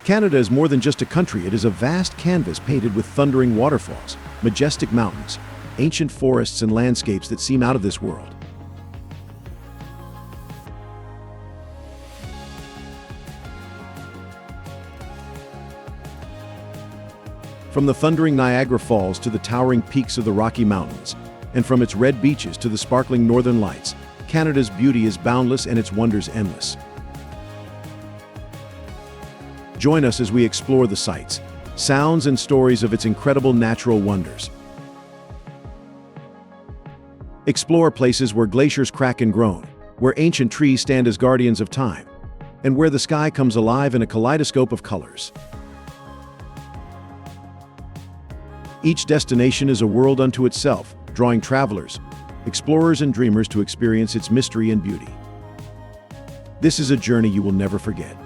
Canada is more than just a country, it is a vast canvas painted with thundering waterfalls, majestic mountains, ancient forests and landscapes that seem out of this world. From the thundering Niagara Falls to the towering peaks of the Rocky Mountains, and from its red beaches to the sparkling northern lights, Canada's beauty is boundless and its wonders endless. Join us as we explore the sights, sounds, and stories of its incredible natural wonders. Explore places where glaciers crack and groan, where ancient trees stand as guardians of time, and where the sky comes alive in a kaleidoscope of colors. Each destination is a world unto itself, drawing travelers, explorers, and dreamers to experience its mystery and beauty. This is a journey you will never forget.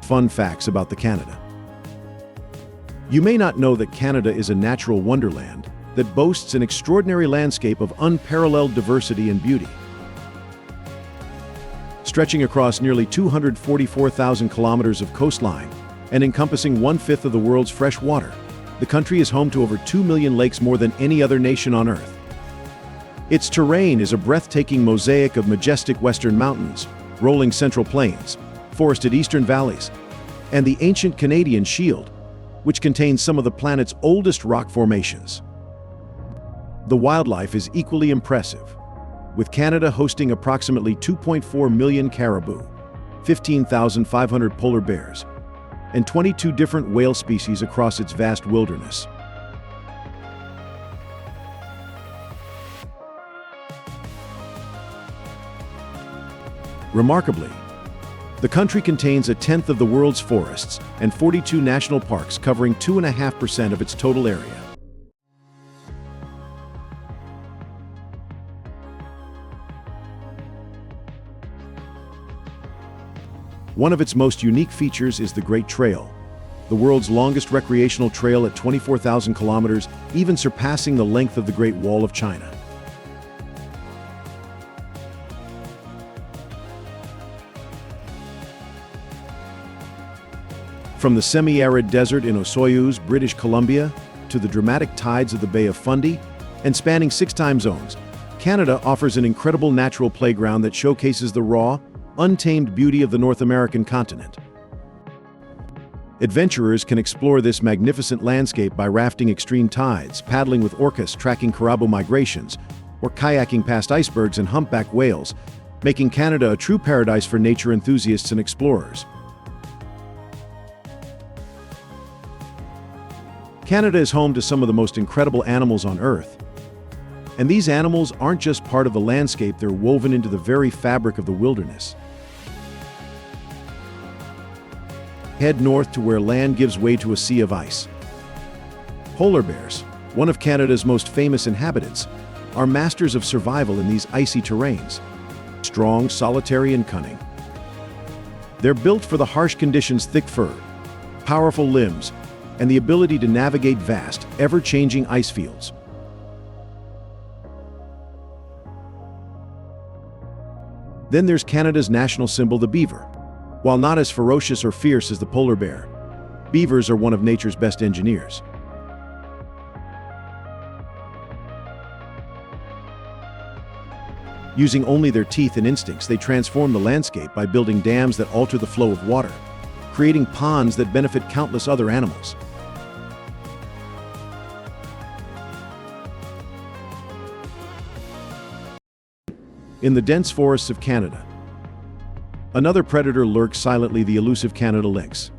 Fun facts about Canada. You may not know that Canada is a natural wonderland that boasts an extraordinary landscape of unparalleled diversity and beauty. Stretching across nearly 244,000 kilometers of coastline and encompassing one-fifth of the world's fresh water, the country is home to over 2 million lakes, more than any other nation on Earth. Its terrain is a breathtaking mosaic of majestic western mountains, rolling central plains, forested eastern valleys, and the ancient Canadian Shield, which contains some of the planet's oldest rock formations. The wildlife is equally impressive, with Canada hosting approximately 2.4 million caribou, 15,500 polar bears, and 22 different whale species across its vast wilderness. Remarkably, the country contains a tenth of the world's forests and 42 national parks covering 2.5% of its total area. One of its most unique features is the Great Trail, the world's longest recreational trail at 24,000 kilometers, even surpassing the length of the Great Wall of China. From the semi-arid desert in Osoyoos, British Columbia, to the dramatic tides of the Bay of Fundy, and spanning 6 time zones, Canada offers an incredible natural playground that showcases the raw, untamed beauty of the North American continent. Adventurers can explore this magnificent landscape by rafting extreme tides, paddling with orcas tracking caribou migrations, or kayaking past icebergs and humpback whales, making Canada a true paradise for nature enthusiasts and explorers. Canada is home to some of the most incredible animals on Earth. And these animals aren't just part of the landscape, they're woven into the very fabric of the wilderness. Head north to where land gives way to a sea of ice. Polar bears, one of Canada's most famous inhabitants, are masters of survival in these icy terrains. Strong, solitary, and cunning. They're built for the harsh conditions: thick fur, powerful limbs, and the ability to navigate vast, ever-changing ice fields. Then there's Canada's national symbol, the beaver. While not as ferocious or fierce as the polar bear, beavers are one of nature's best engineers. Using only their teeth and instincts, they transform the landscape by building dams that alter the flow of water, creating ponds that benefit countless other animals. In the dense forests of Canada, another predator lurks silently: the elusive Canada lynx.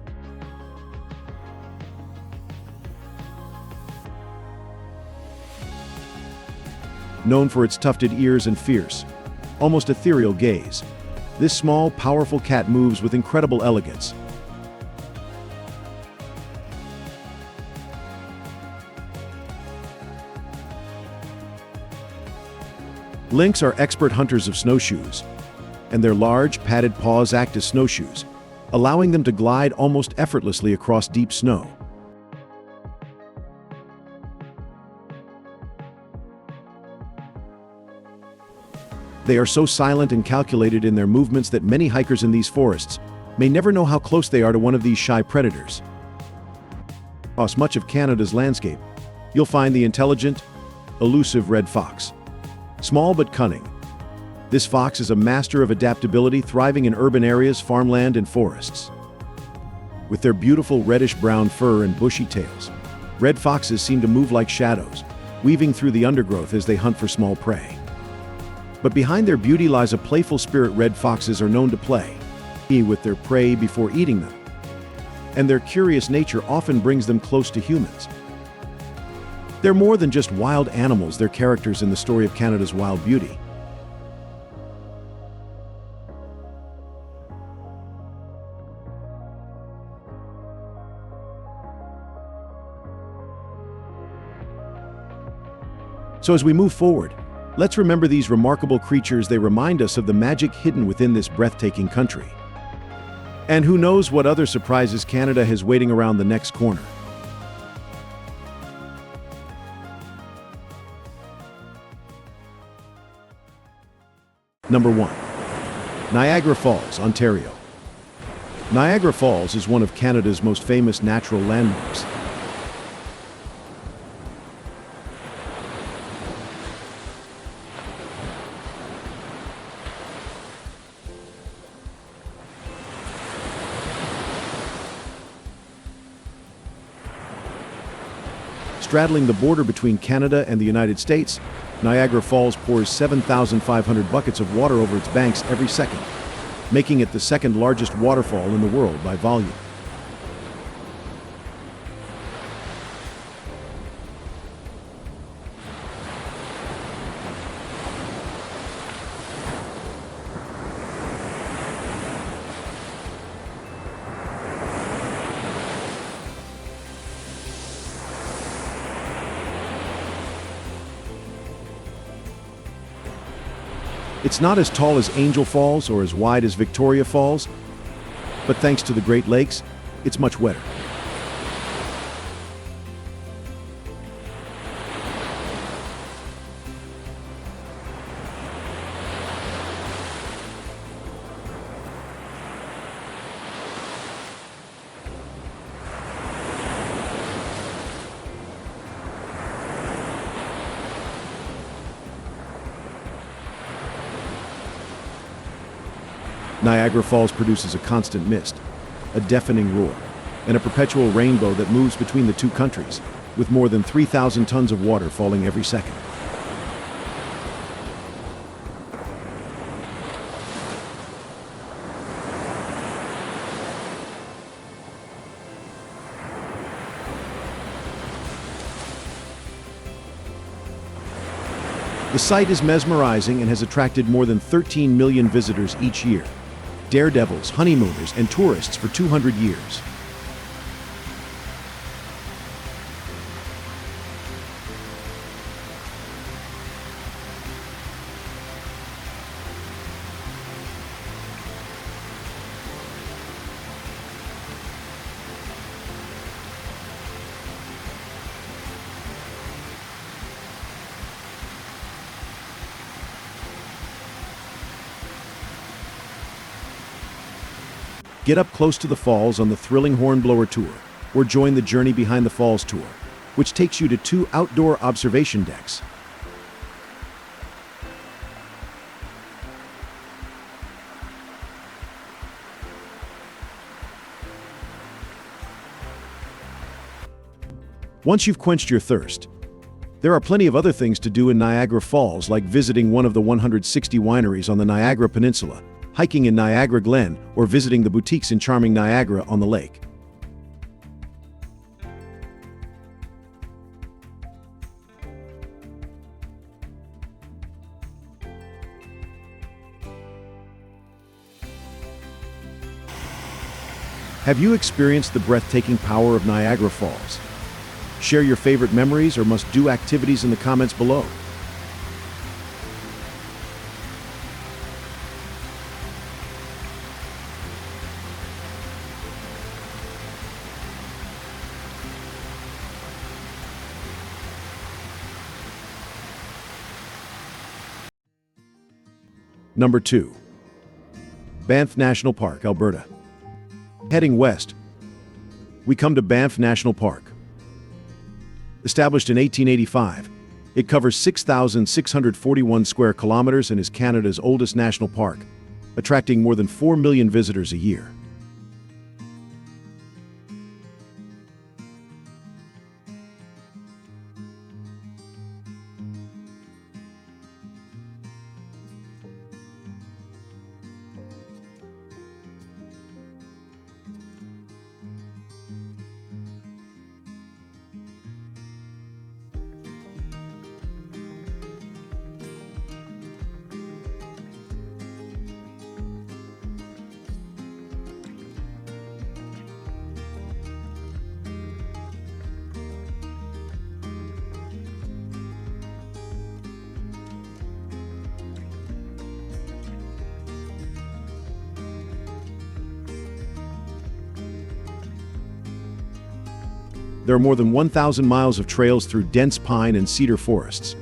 Known for its tufted ears and fierce, almost ethereal gaze, this small, powerful cat moves with incredible elegance. Lynx are expert hunters of snowshoes, and their large, padded paws act as snowshoes, allowing them to glide almost effortlessly across deep snow. They are so silent and calculated in their movements that many hikers in these forests may never know how close they are to one of these shy predators. Across much of Canada's landscape, you'll find the intelligent, elusive red fox. Small but cunning, this fox is a master of adaptability, thriving in urban areas, farmland, and forests. With their beautiful reddish-brown fur and bushy tails, red foxes seem to move like shadows, weaving through the undergrowth as they hunt for small prey. But behind their beauty lies a playful spirit. Red foxes are known to play with their prey before eating them, and their curious nature often brings them close to humans. They're more than just wild animals, they're characters in the story of Canada's wild beauty. So as we move forward, let's remember these remarkable creatures. They remind us of the magic hidden within this breathtaking country. And who knows what other surprises Canada has waiting around the next corner. Number 1. Niagara Falls, Ontario. Niagara Falls is one of Canada's most famous natural landmarks. Straddling the border between Canada and the United States, Niagara Falls pours 7,500 buckets of water over its banks every second, making it the second largest waterfall in the world by volume. It's not as tall as Angel Falls or as wide as Victoria Falls, but thanks to the Great Lakes, it's much wetter. Niagara Falls produces a constant mist, a deafening roar, and a perpetual rainbow that moves between the two countries, with more than 3,000 tons of water falling every second. The site is mesmerizing and has attracted more than 13 million visitors each year. Daredevils, honeymooners, and tourists for 200 years. Get up close to the falls on the thrilling Hornblower Tour, or join the Journey Behind the Falls Tour, which takes you to 2 outdoor observation decks. Once you've quenched your thirst, there are plenty of other things to do in Niagara Falls, like visiting one of the 160 wineries on the Niagara Peninsula, hiking in Niagara Glen, or visiting the boutiques in charming Niagara on the lake. Have you experienced the breathtaking power of Niagara Falls? Share your favorite memories or must-do activities in the comments below. Number 2. Banff National Park, Alberta. Heading west, we come to Banff National Park. Established in 1885, it covers 6,641 square kilometers and is Canada's oldest national park, attracting more than 4 million visitors a year. There are more than 1,000 miles of trails through dense pine and cedar forests.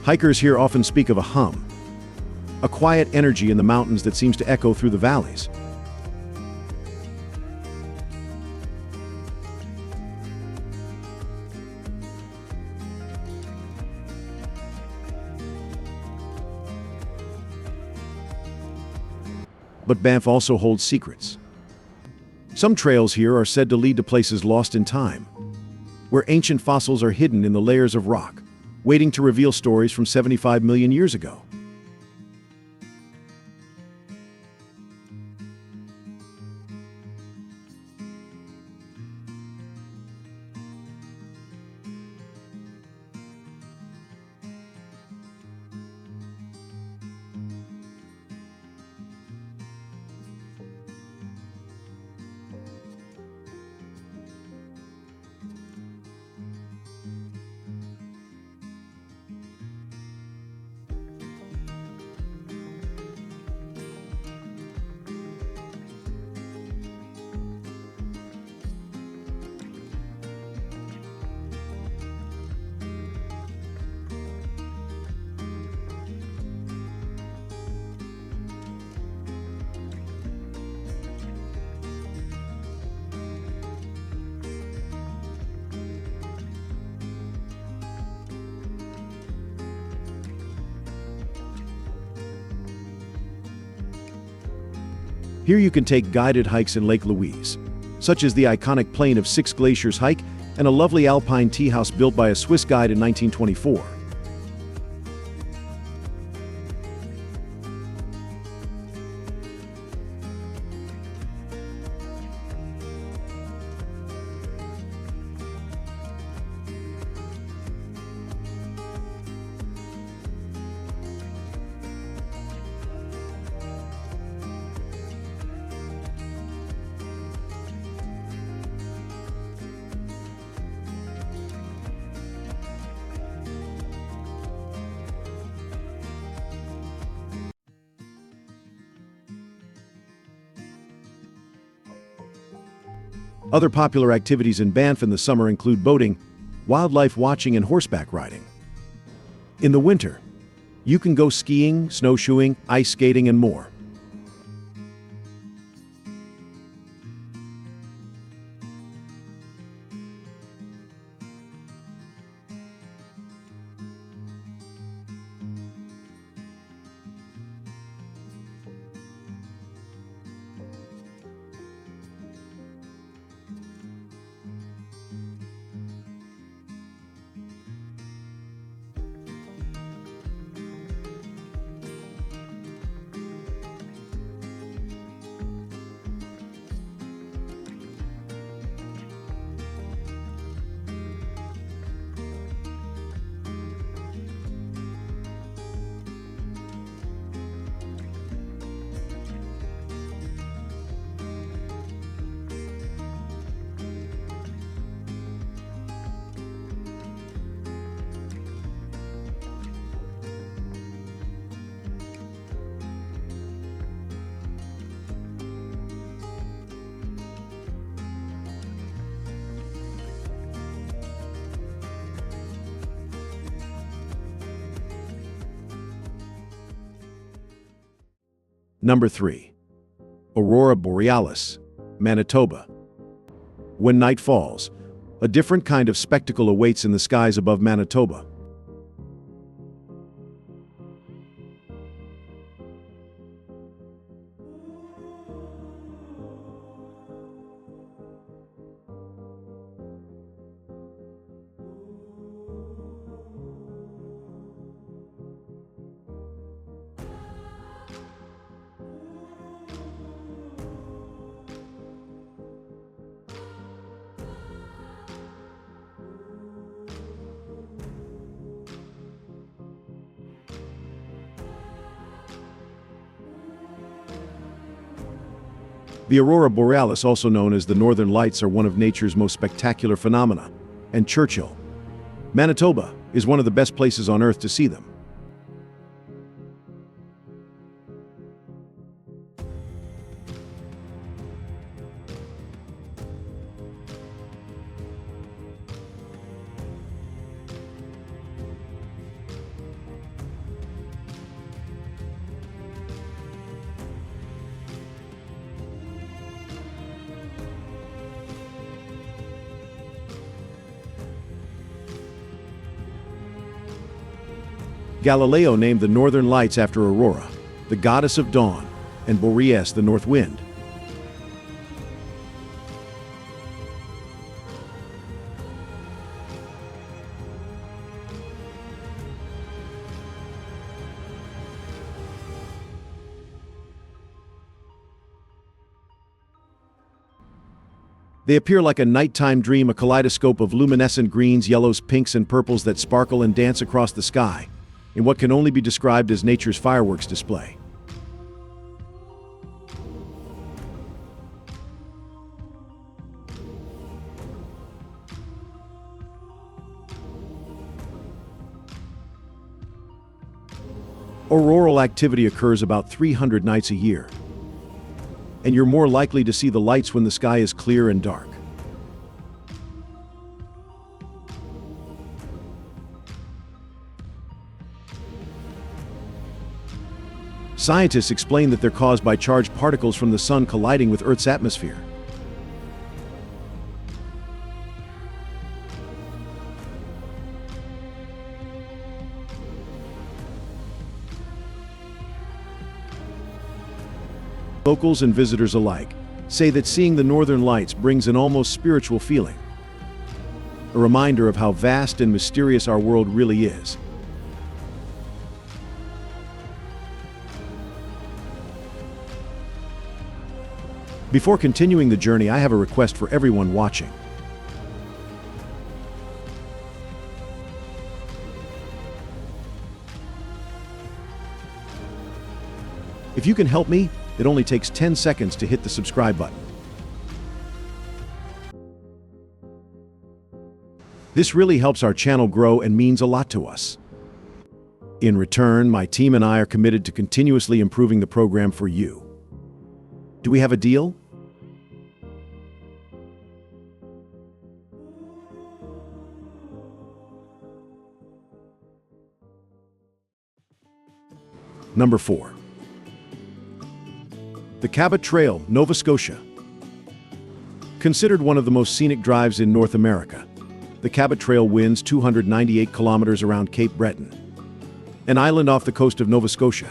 Hikers here often speak of a hum, a quiet energy in the mountains that seems to echo through the valleys. But Banff also holds secrets. Some trails here are said to lead to places lost in time, where ancient fossils are hidden in the layers of rock, waiting to reveal stories from 75 million years ago. Here you can take guided hikes in Lake Louise, such as the iconic Plain of Six Glaciers hike and a lovely alpine tea house built by a Swiss guide in 1924. Other popular activities in Banff in the summer include boating, wildlife watching, and horseback riding. In the winter, you can go skiing, snowshoeing, ice skating, and more. Number 3. Aurora Borealis, Manitoba. When night falls, a different kind of spectacle awaits in the skies above Manitoba. The Aurora Borealis, also known as the Northern Lights, are one of nature's most spectacular phenomena, and Churchill, Manitoba, is one of the best places on Earth to see them. Galileo named the Northern Lights after Aurora, the goddess of dawn, and Boreas, the north wind. They appear like a nighttime dream, a kaleidoscope of luminescent greens, yellows, pinks, and purples that sparkle and dance across the sky, in what can only be described as nature's fireworks display. Auroral activity occurs about 300 nights a year, and you're more likely to see the lights when the sky is clear and dark. Scientists explain that they're caused by charged particles from the sun colliding with Earth's atmosphere. Locals and visitors alike say that seeing the Northern Lights brings an almost spiritual feeling, a reminder of how vast and mysterious our world really is. Before continuing the journey, I have a request for everyone watching. If you can help me, it only takes 10 seconds to hit the subscribe button. This really helps our channel grow and means a lot to us. In return, my team and I are committed to continuously improving the program for you. Do we have a deal? Number 4. The Cabot Trail, Nova Scotia. Considered one of the most scenic drives in North America, the Cabot Trail winds 298 kilometers around Cape Breton, an island off the coast of Nova Scotia.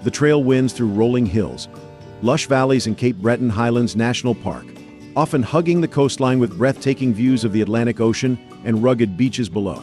The trail winds through rolling hills, lush valleys, and Cape Breton Highlands National Park, often hugging the coastline with breathtaking views of the Atlantic Ocean and rugged beaches below.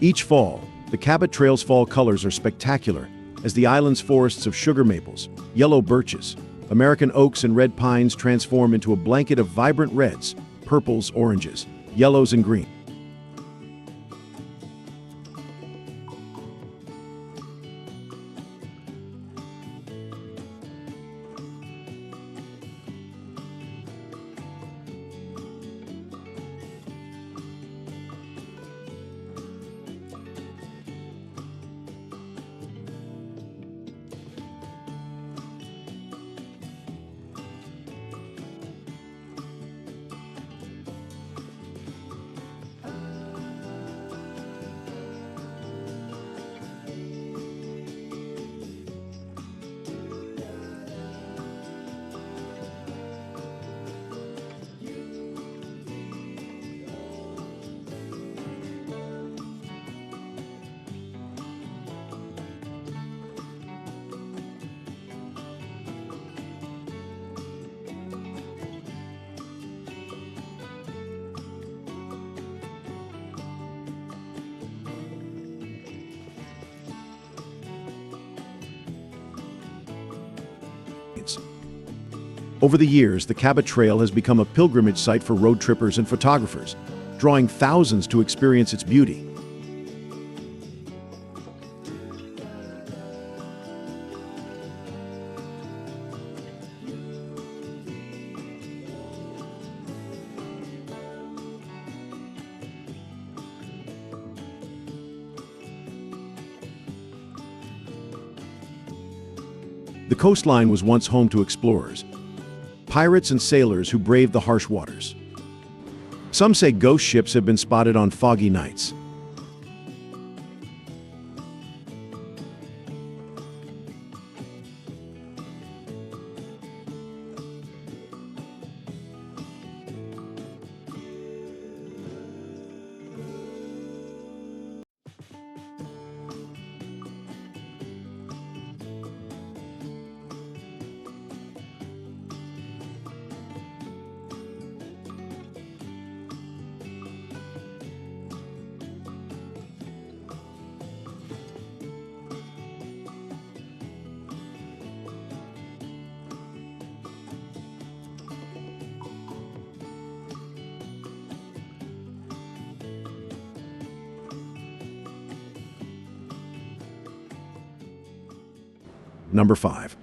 Each fall, the Cabot Trail's fall colors are spectacular as the island's forests of sugar maples, yellow birches, American oaks and red pines transform into a blanket of vibrant reds, purples, oranges, yellows and green. Over the years, the Cabot Trail has become a pilgrimage site for road trippers and photographers, drawing thousands to experience its beauty. The coastline was once home to explorers, pirates and sailors who braved the harsh waters. Some say ghost ships have been spotted on foggy nights. Number 5.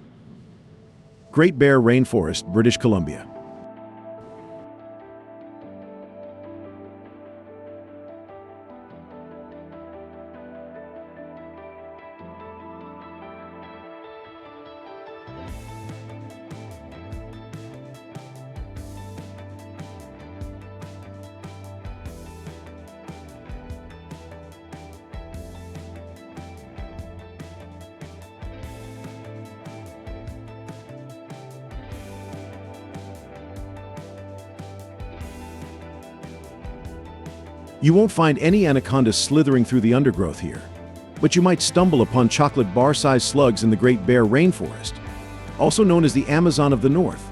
Great Bear Rainforest, British Columbia. You won't find any anacondas slithering through the undergrowth here, but you might stumble upon chocolate bar-sized slugs in the Great Bear Rainforest, also known as the Amazon of the North.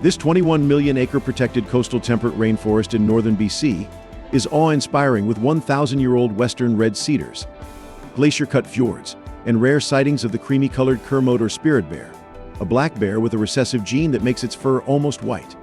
This 21 million acre protected coastal temperate rainforest in northern BC is awe-inspiring with 1,000-year-old western red cedars, glacier-cut fjords, and rare sightings of the creamy-colored Kermode or spirit bear, a black bear with a recessive gene that makes its fur almost white.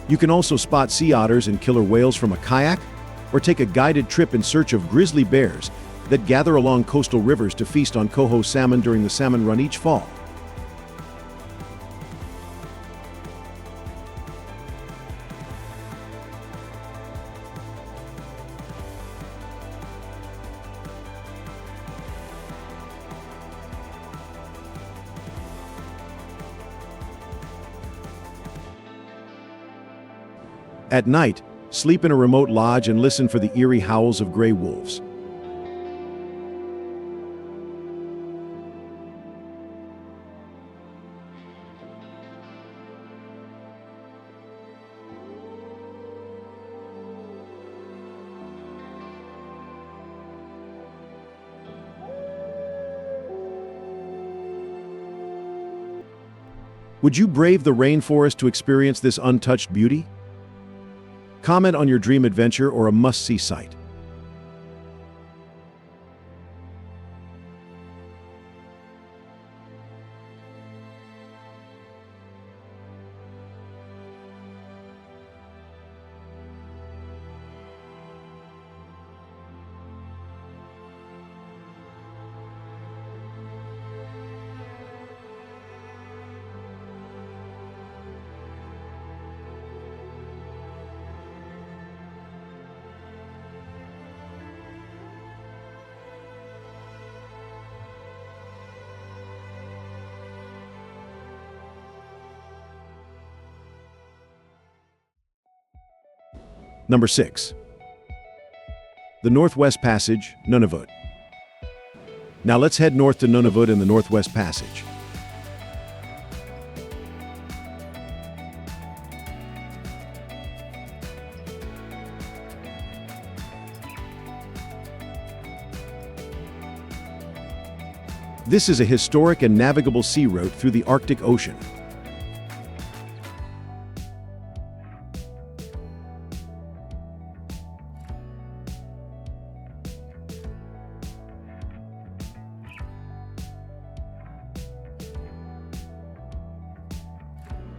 You can also spot sea otters and killer whales from a kayak, or take a guided trip in search of grizzly bears that gather along coastal rivers to feast on coho salmon during the salmon run each fall. At night, sleep in a remote lodge and listen for the eerie howls of gray wolves. Would you brave the rainforest to experience this untouched beauty? Comment on your dream adventure or a must-see site. Number 6. The Northwest Passage, Nunavut. Now let's head north to Nunavut in the Northwest Passage. This is a historic and navigable sea route through the Arctic Ocean.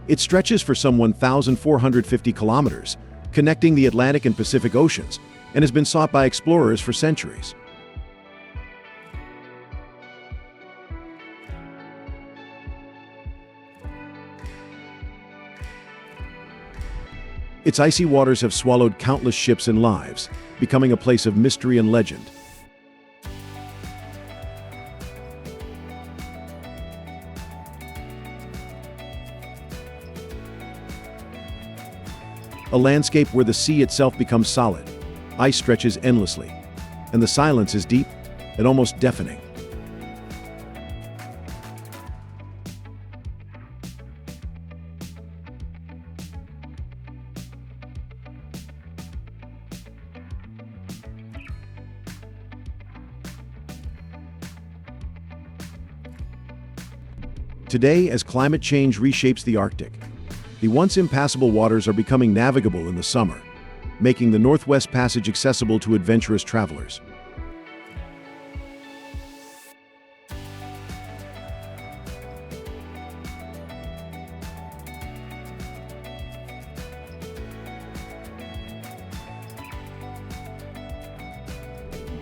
It stretches for some 1,450 kilometers, connecting the Atlantic and Pacific Oceans, and has been sought by explorers for centuries. Its icy waters have swallowed countless ships and lives, becoming a place of mystery and legend. A landscape where the sea itself becomes solid, ice stretches endlessly, and the silence is deep and almost deafening. Today, as climate change reshapes the Arctic, the once impassable waters are becoming navigable in the summer, making the Northwest Passage accessible to adventurous travelers.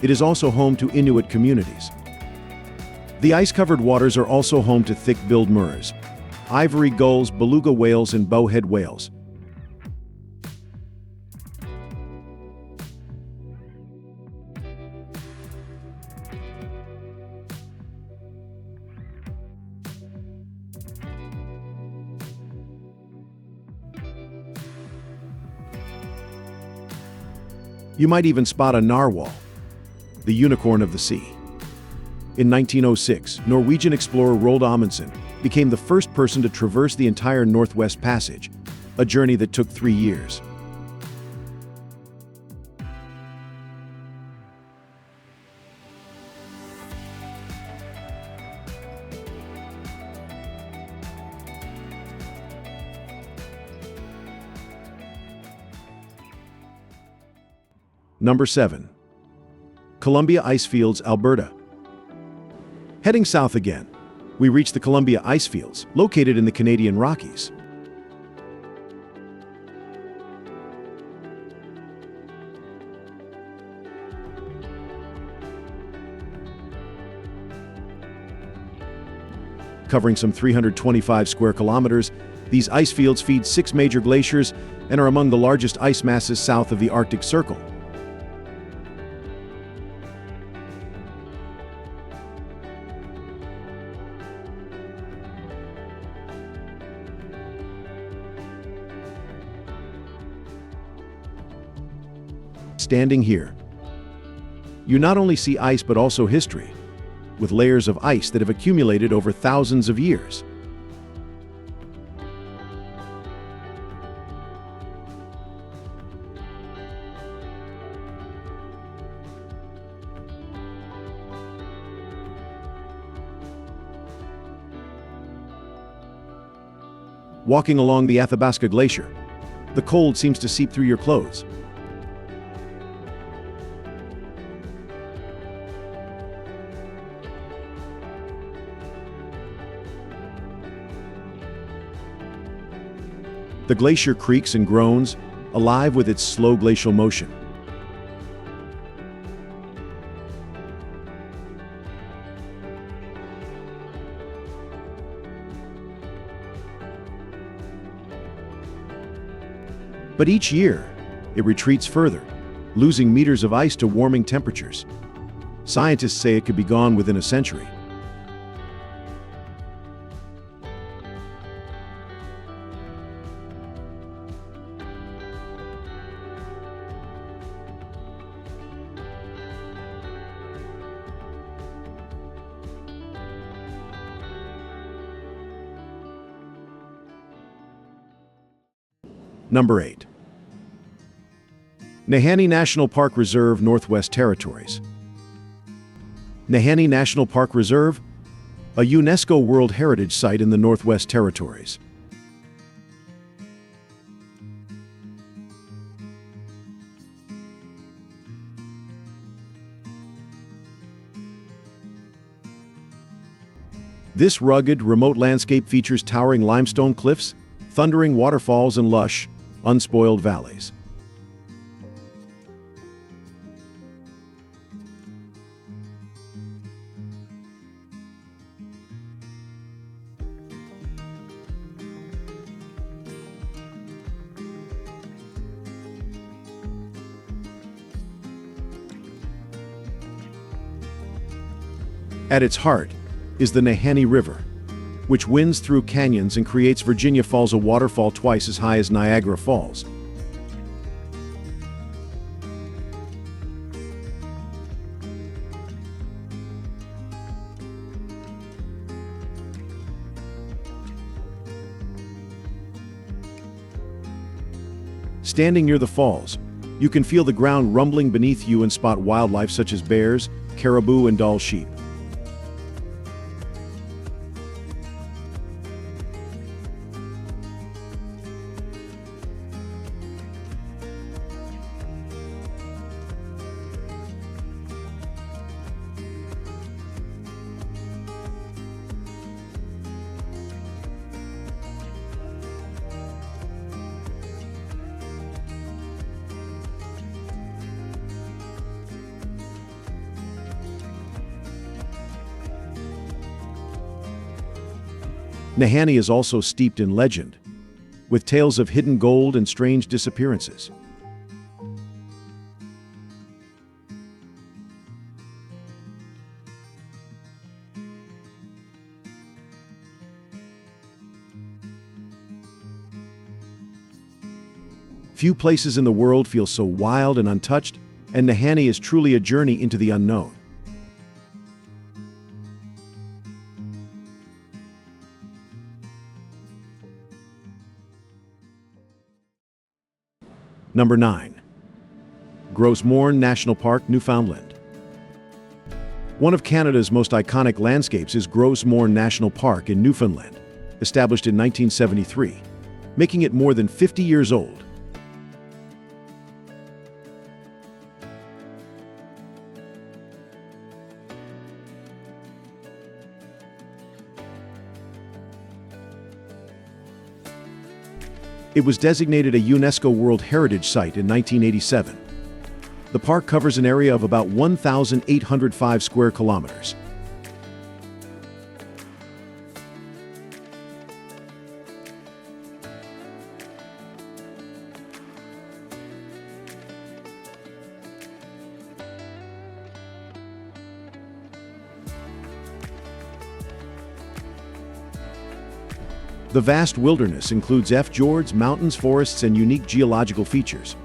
It is also home to Inuit communities. The ice-covered waters are also home to thick-billed murres, ivory gulls, beluga whales, and bowhead whales. You might even spot a narwhal, the unicorn of the sea. In 1906, Norwegian explorer Roald Amundsen became the first person to traverse the entire Northwest Passage, a journey that took 3 years. Number 7. Columbia Icefields, Alberta. Heading south again, we reach the Columbia Icefields, located in the Canadian Rockies. Covering some 325 square kilometers, these ice fields feed 6 major glaciers and are among the largest ice masses south of the Arctic Circle. Standing here, you not only see ice but also history, with layers of ice that have accumulated over thousands of years. Walking along the Athabasca Glacier, the cold seems to seep through your clothes. The glacier creaks and groans, alive with its slow glacial motion. But each year, it retreats further, losing meters of ice to warming temperatures. Scientists say it could be gone within a century. Number 8. Nahanni National Park Reserve, Northwest Territories. Nahanni National Park Reserve, a UNESCO World Heritage Site in the Northwest Territories. This rugged, remote landscape features towering limestone cliffs, thundering waterfalls, and lush, unspoiled valleys. At its heart is the Nahanni River, which winds through canyons and creates Virginia Falls, a waterfall twice as high as Niagara Falls. Standing near the falls, you can feel the ground rumbling beneath you and spot wildlife such as bears, caribou, and Dall sheep. Nahanni is also steeped in legend, with tales of hidden gold and strange disappearances. Few places in the world feel so wild and untouched, and Nahanni is truly a journey into the unknown. Number 9. Gros Morne National Park, Newfoundland. One of Canada's most iconic landscapes is Gros Morne National Park in Newfoundland, established in 1973, making it more than 50 years old. It was designated a UNESCO World Heritage Site in 1987. The park covers an area of about 1,805 square kilometers. The vast wilderness includes fjords, mountains, forests, and unique geological features.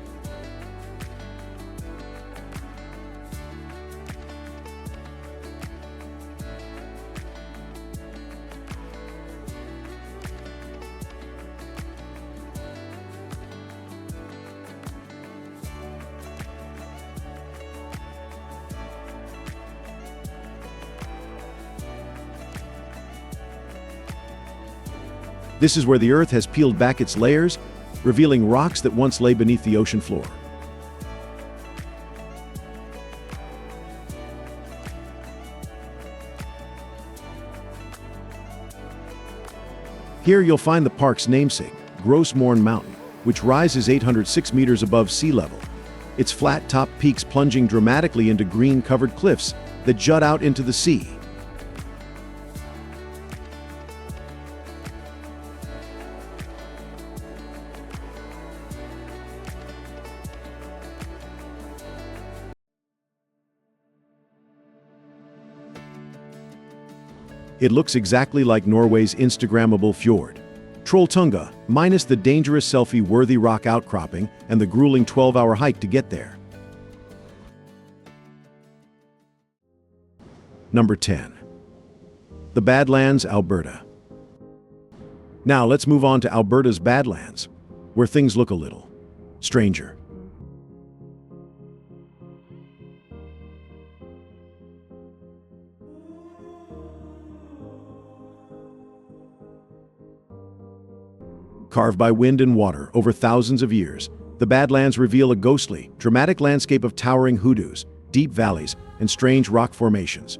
This is where the Earth has peeled back its layers, revealing rocks that once lay beneath the ocean floor. Here you'll find the park's namesake, Gros Morne Mountain, which rises 806 meters above sea level. Its flat-topped peaks plunging dramatically into green-covered cliffs that jut out into the sea. It looks exactly like Norway's Instagrammable fjord. Trolltunga, minus the dangerous selfie-worthy rock outcropping and the grueling 12-hour hike to get there. Number 10. The Badlands, Alberta. Now let's move on to Alberta's Badlands, where things look a little stranger. Carved by wind and water over thousands of years, the Badlands reveal a ghostly, dramatic landscape of towering hoodoos, deep valleys, and strange rock formations.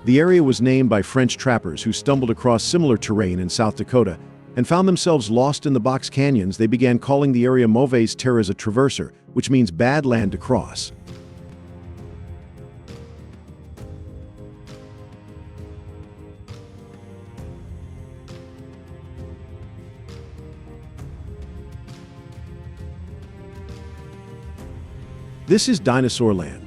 The area was named by French trappers who stumbled across similar terrain in South Dakota and found themselves lost in the box canyons. They began calling the area Mauvaise Terre à traverser, which means bad land to cross. This is Dinosaur Land.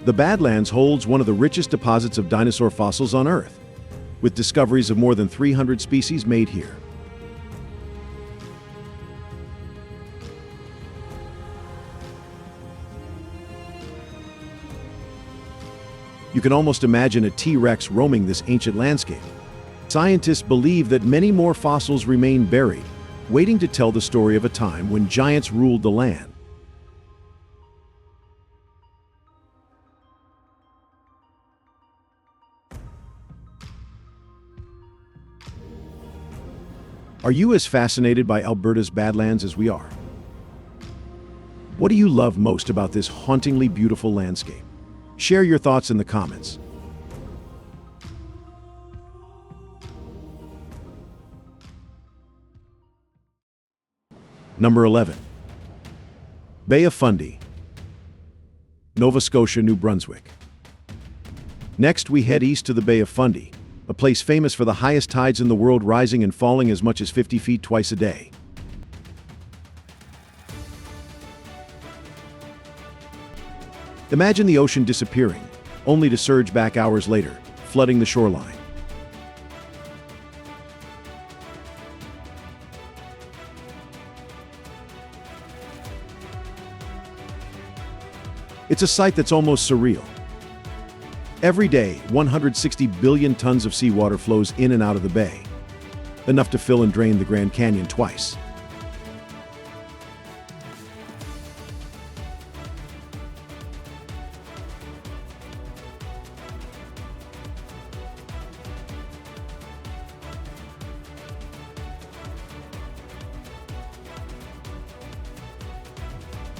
The Badlands holds one of the richest deposits of dinosaur fossils on Earth, with discoveries of more than 300 species made here. You can almost imagine a T-Rex roaming this ancient landscape. Scientists believe that many more fossils remain buried, waiting to tell the story of a time when giants ruled the land. Are you as fascinated by Alberta's Badlands as we are? What do you love most about this hauntingly beautiful landscape? Share your thoughts in the comments. Number 11. Bay of Fundy, Nova Scotia, New Brunswick. Next, we head east to the Bay of Fundy, a place famous for the highest tides in the world, rising and falling as much as 50 feet twice a day. Imagine the ocean disappearing, only to surge back hours later, flooding the shoreline. It's a sight that's almost surreal. Every day, 160 billion tons of seawater flows in and out of the bay, enough to fill and drain the Grand Canyon twice.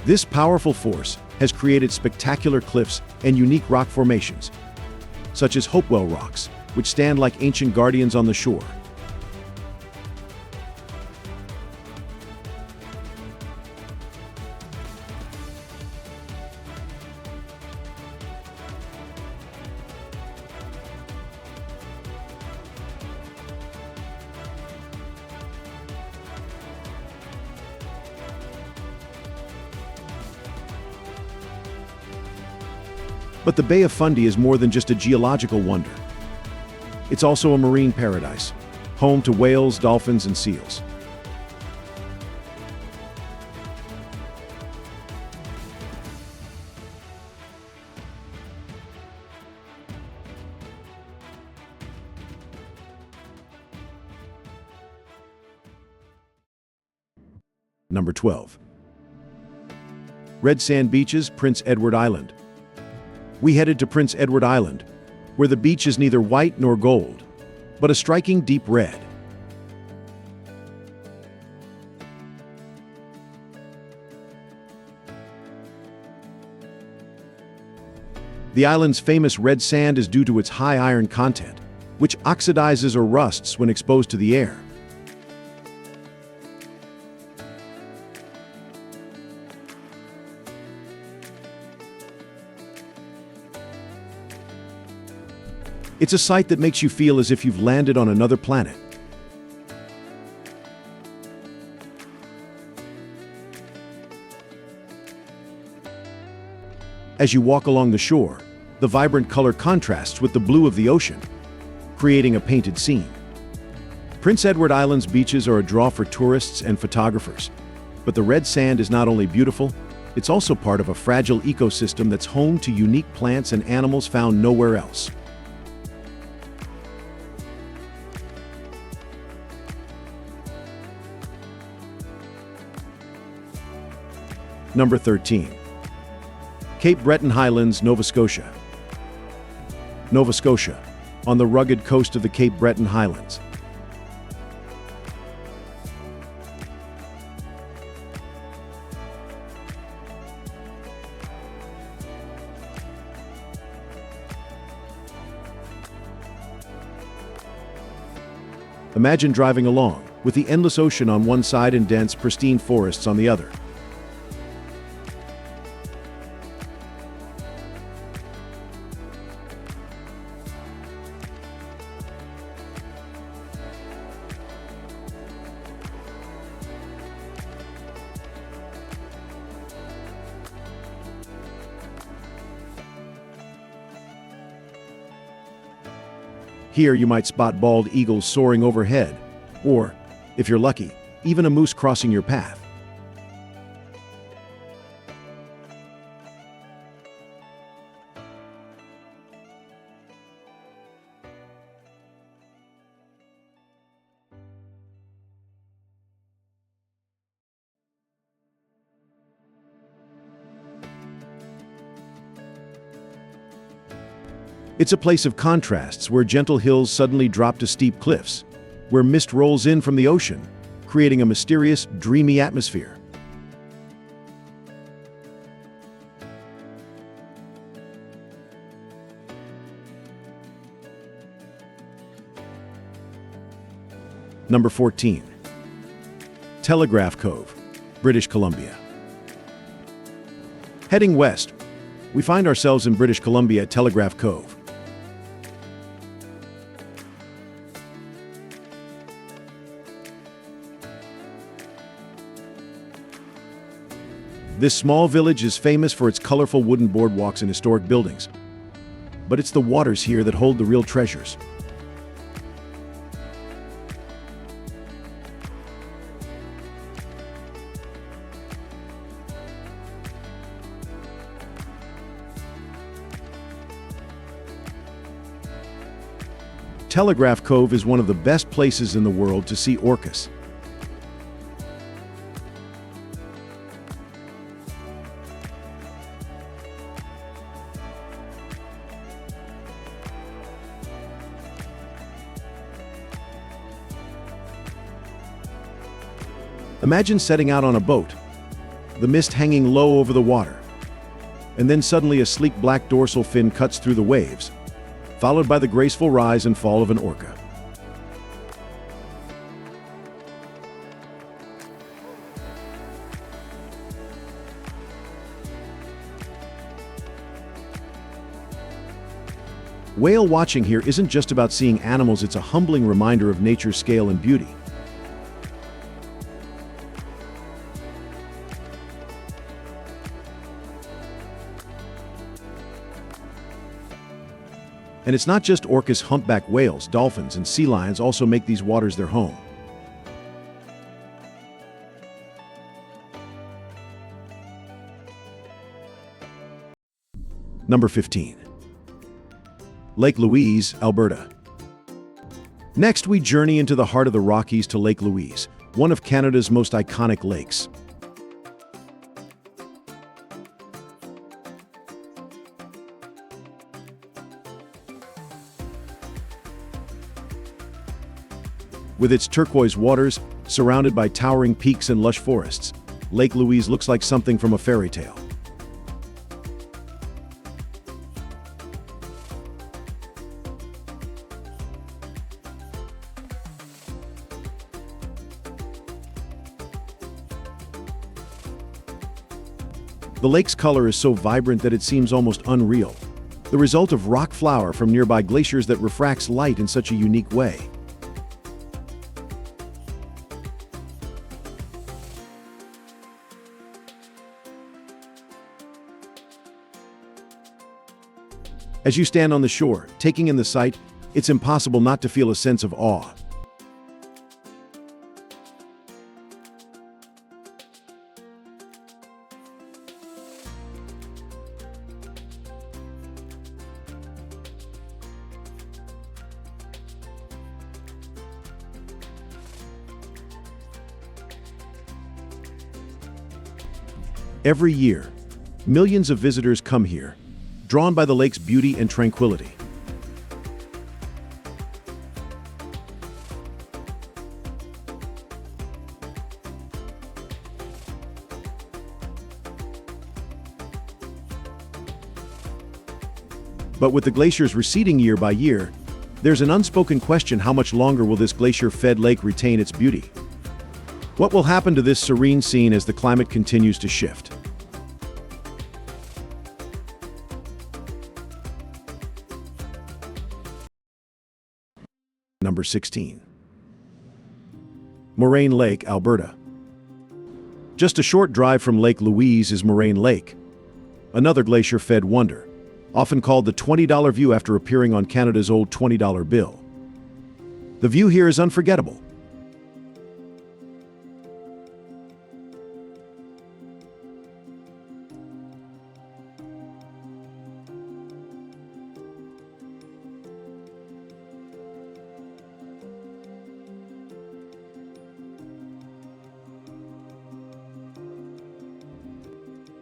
This powerful force has created spectacular cliffs and unique rock formations, such as Hopewell rocks, which stand like ancient guardians on the shore. But the Bay of Fundy is more than just a geological wonder. It's also a marine paradise, home to whales, dolphins, and seals. Number 12. Red Sand Beaches, Prince Edward Island. We headed to Prince Edward Island, where the beach is neither white nor gold, but a striking deep red. The island's famous red sand is due to its high iron content, which oxidizes or rusts when exposed to the air. It's a sight that makes you feel as if you've landed on another planet. As you walk along the shore, the vibrant color contrasts with the blue of the ocean, creating a painted scene. Prince Edward Island's beaches are a draw for tourists and photographers, but the red sand is not only beautiful, it's also part of a fragile ecosystem that's home to unique plants and animals found nowhere else. Number 13. Cape Breton Highlands, Nova Scotia. Nova Scotia, on the rugged coast of the Cape Breton Highlands. Imagine driving along, with the endless ocean on one side and dense, pristine forests on the other. Here you might spot bald eagles soaring overhead, or, if you're lucky, even a moose crossing your path. It's a place of contrasts where gentle hills suddenly drop to steep cliffs, where mist rolls in from the ocean, creating a mysterious, dreamy atmosphere. Number 14. Telegraph Cove, British Columbia. Heading west, we find ourselves in British Columbia at Telegraph Cove. This small village is famous for its colorful wooden boardwalks and historic buildings. But it's the waters here that hold the real treasures. Telegraph Cove is one of the best places in the world to see orcas. Imagine setting out on a boat, the mist hanging low over the water, and then suddenly a sleek black dorsal fin cuts through the waves, followed by the graceful rise and fall of an orca. Whale watching here isn't just about seeing animals, it's a humbling reminder of nature's scale and beauty. And it's not just orcas, humpback whales, dolphins, and sea lions also make these waters their home. Number 15. Lake Louise, Alberta. Next, we journey into the heart of the Rockies to Lake Louise, one of Canada's most iconic lakes. With its turquoise waters, surrounded by towering peaks and lush forests, Lake Louise looks like something from a fairy tale. The lake's color is so vibrant that it seems almost unreal, the result of rock flour from nearby glaciers that refracts light in such a unique way. As you stand on the shore, taking in the sight, it's impossible not to feel a sense of awe. Every year, millions of visitors come here, drawn by the lake's beauty and tranquility. But with the glaciers receding year by year, there's an unspoken question: how much longer will this glacier-fed lake retain its beauty? What will happen to this serene scene as the climate continues to shift? Number 16. Moraine Lake, Alberta. Just a short drive from Lake Louise is Moraine Lake, another glacier-fed wonder, often called the $20 view after appearing on Canada's old $20 bill. The view here is unforgettable.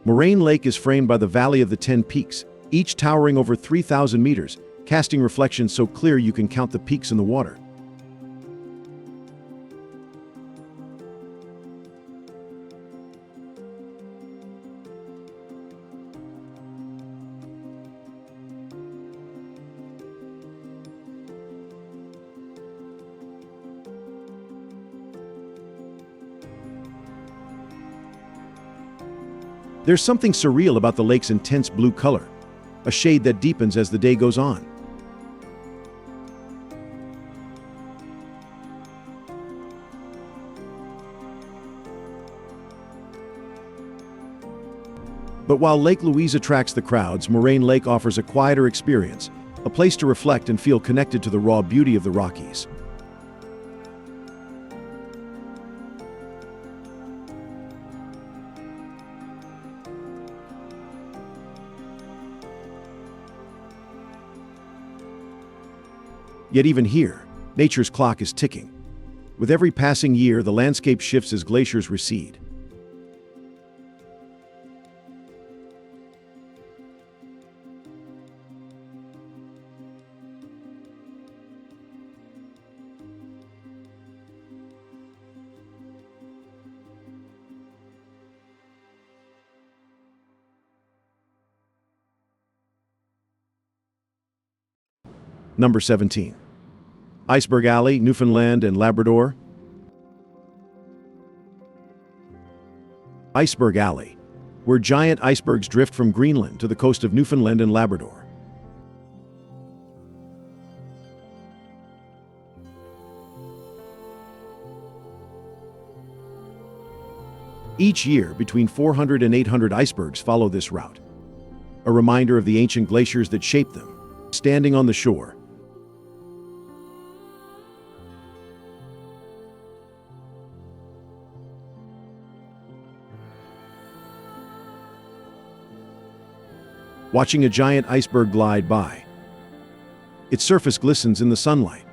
Moraine Lake is framed by the Valley of the Ten Peaks, each towering over 3,000 meters, casting reflections so clear you can count the peaks in the water. There's something surreal about the lake's intense blue color, a shade that deepens as the day goes on. But while Lake Louise attracts the crowds, Moraine Lake offers a quieter experience, a place to reflect and feel connected to the raw beauty of the Rockies. Yet even here, nature's clock is ticking. With every passing year, the landscape shifts as glaciers recede. Number 17. Iceberg Alley, Newfoundland and Labrador. Iceberg Alley, where giant icebergs drift from Greenland to the coast of Newfoundland and Labrador. Each year, between 400 and 800 icebergs follow this route, a reminder of the ancient glaciers that shaped them. Standing on the shore. Watching a giant iceberg glide by. Its surface glistens in the sunlight.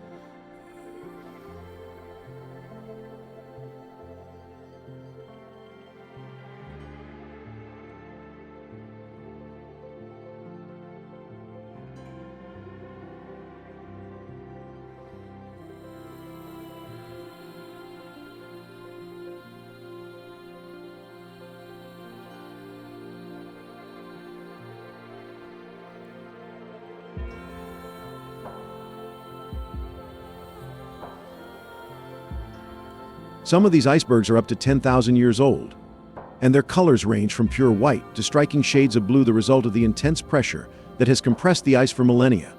Some of these icebergs are up to 10,000 years old, and their colors range from pure white to striking shades of blue, the result of the intense pressure that has compressed the ice for millennia.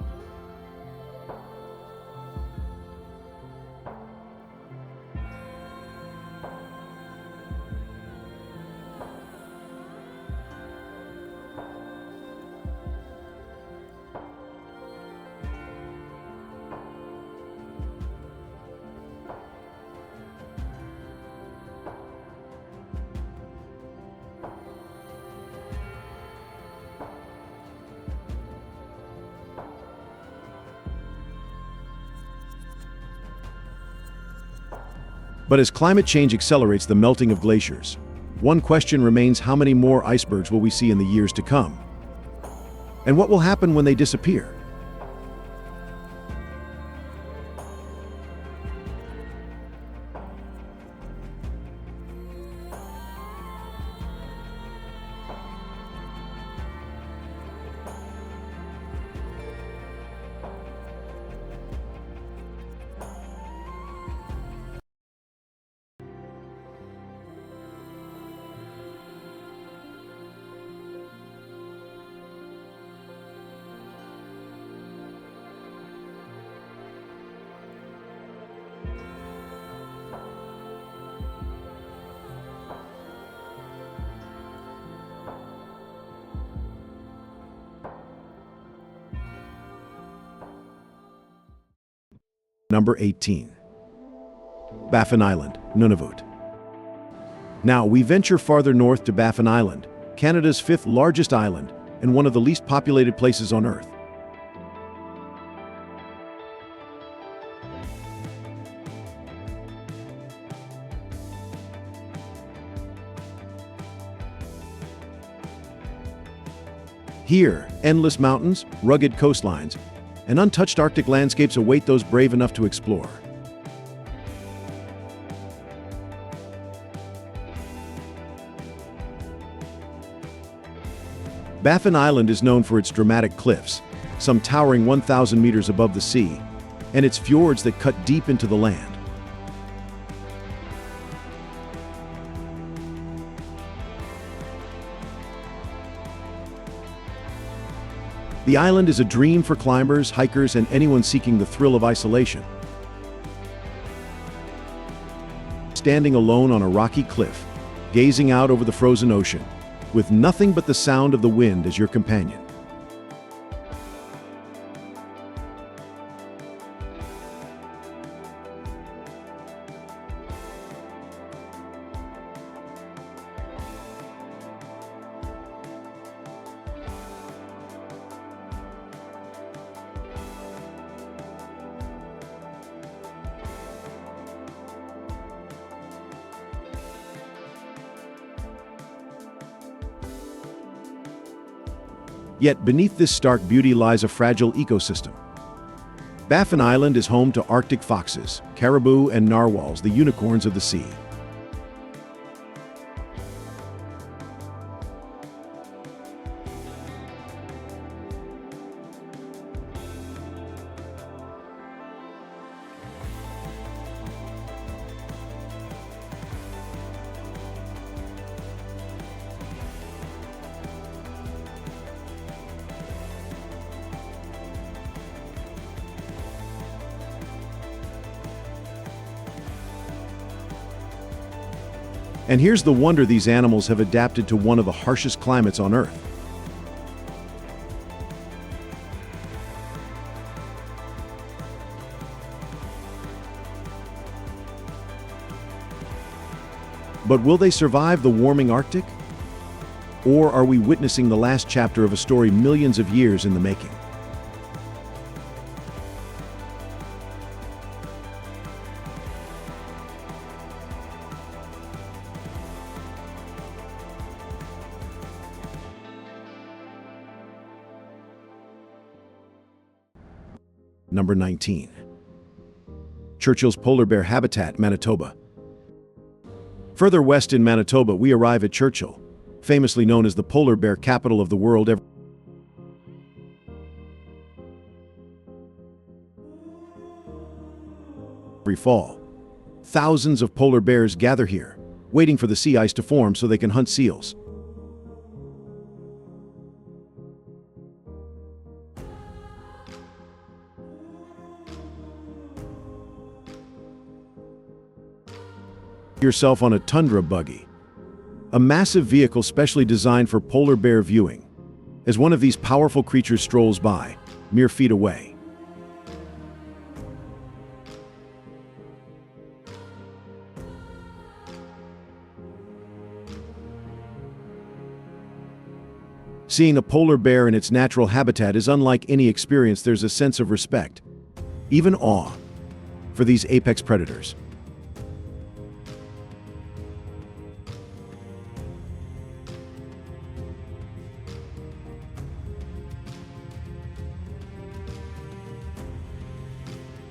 But as climate change accelerates the melting of glaciers, one question remains: how many more icebergs will we see in the years to come? And what will happen when they disappear? Number 18. Baffin Island, Nunavut. Now we venture farther north to Baffin Island, Canada's 5th largest island and one of the least populated places on Earth. Here, endless mountains, rugged coastlines, and untouched Arctic landscapes await those brave enough to explore. Baffin Island is known for its dramatic cliffs, some towering 1,000 meters above the sea, and its fjords that cut deep into the land. The island is a dream for climbers, hikers, and anyone seeking the thrill of isolation. Standing alone on a rocky cliff, gazing out over the frozen ocean, with nothing but the sound of the wind as your companion. Yet beneath this stark beauty lies a fragile ecosystem. Baffin Island is home to Arctic foxes, caribou, and narwhals, the unicorns of the sea. And here's the wonder: these animals have adapted to one of the harshest climates on Earth. But will they survive the warming Arctic? Or are we witnessing the last chapter of a story millions of years in the making? Number 19. Churchill's polar bear habitat, Manitoba. Further west in Manitoba, we arrive at Churchill, famously known as the polar bear capital of the world. Every fall, thousands of polar bears gather here, waiting for the sea ice to form so they can hunt seals. Yourself on a tundra buggy, a massive vehicle specially designed for polar bear viewing, as one of these powerful creatures strolls by, mere feet away. Seeing a polar bear in its natural habitat is unlike any experience. There's a sense of respect, even awe, for these apex predators.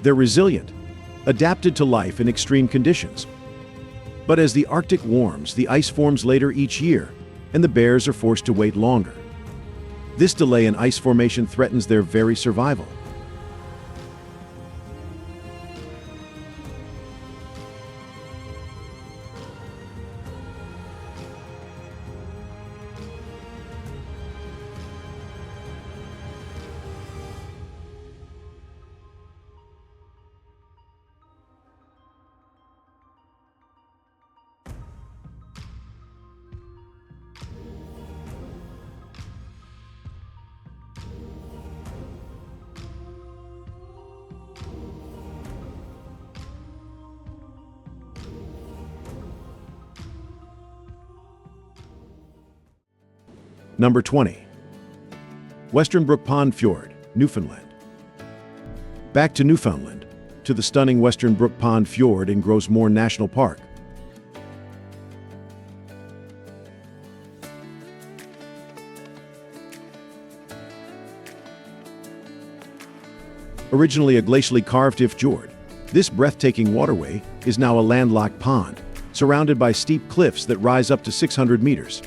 They're resilient, adapted to life in extreme conditions. But as the Arctic warms, the ice forms later each year, and the bears are forced to wait longer. This delay in ice formation threatens their very survival. Number 20. Western Brook Pond Fjord, Newfoundland. Back to Newfoundland, to the stunning Western Brook Pond Fjord in Gros Morne National Park. Originally a glacially carved fjord, this breathtaking waterway is now a landlocked pond, surrounded by steep cliffs that rise up to 600 meters.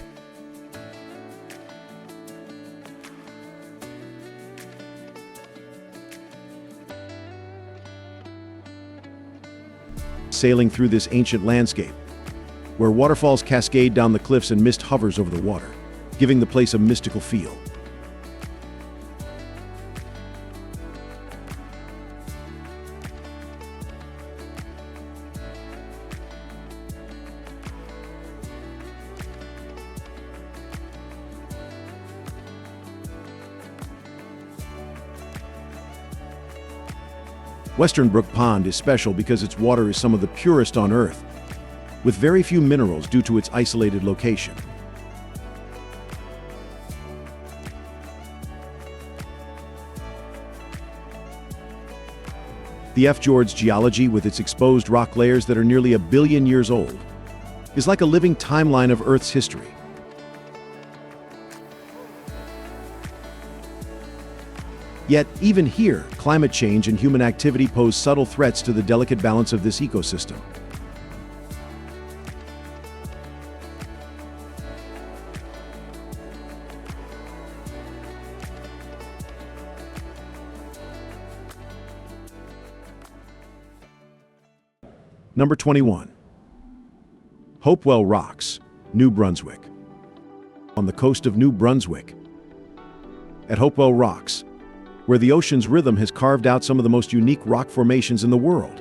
Sailing through this ancient landscape, where waterfalls cascade down the cliffs and mist hovers over the water, giving the place a mystical feel. Western Brook Pond is special because its water is some of the purest on Earth, with very few minerals due to its isolated location. The fjord's geology, with its exposed rock layers that are nearly 1 billion years old, is like a living timeline of Earth's history. Yet, even here, climate change and human activity pose subtle threats to the delicate balance of this ecosystem. Number 21. Hopewell Rocks, New Brunswick. On the coast of New Brunswick, at Hopewell Rocks, where the ocean's rhythm has carved out some of the most unique rock formations in the world.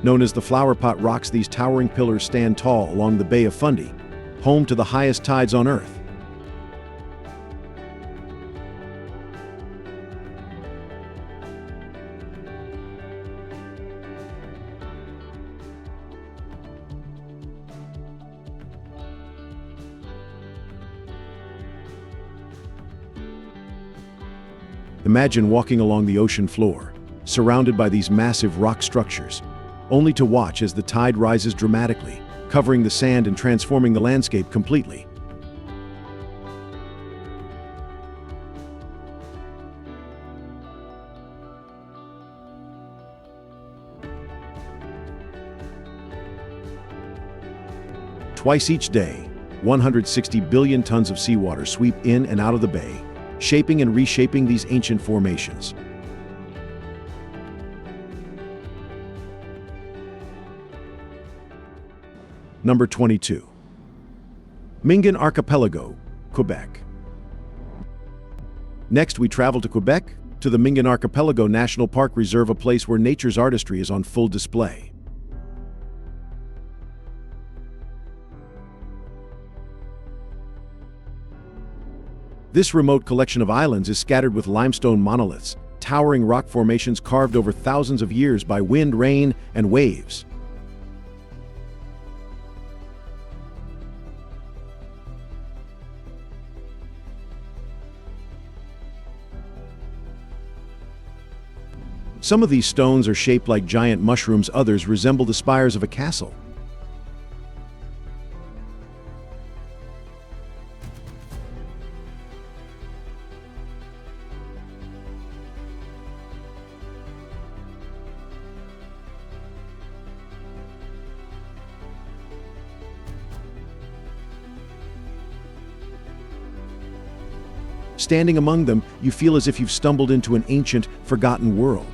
Known as the flowerpot rocks, these towering pillars stand tall along the Bay of Fundy, home to the highest tides on Earth. Imagine walking along the ocean floor, surrounded by these massive rock structures, only to watch as the tide rises dramatically, covering the sand and transforming the landscape completely. Twice each day, 160 billion tons of seawater sweep in and out of the bay, shaping and reshaping these ancient formations. Number 22. Mingan Archipelago, Quebec. Next, we travel to Quebec, to the Mingan Archipelago National Park Reserve, a place where nature's artistry is on full display. This remote collection of islands is scattered with limestone monoliths, towering rock formations carved over thousands of years by wind, rain, and waves. Some of these stones are shaped like giant mushrooms, others resemble the spires of a castle. Standing among them, you feel as if you've stumbled into an ancient, forgotten world.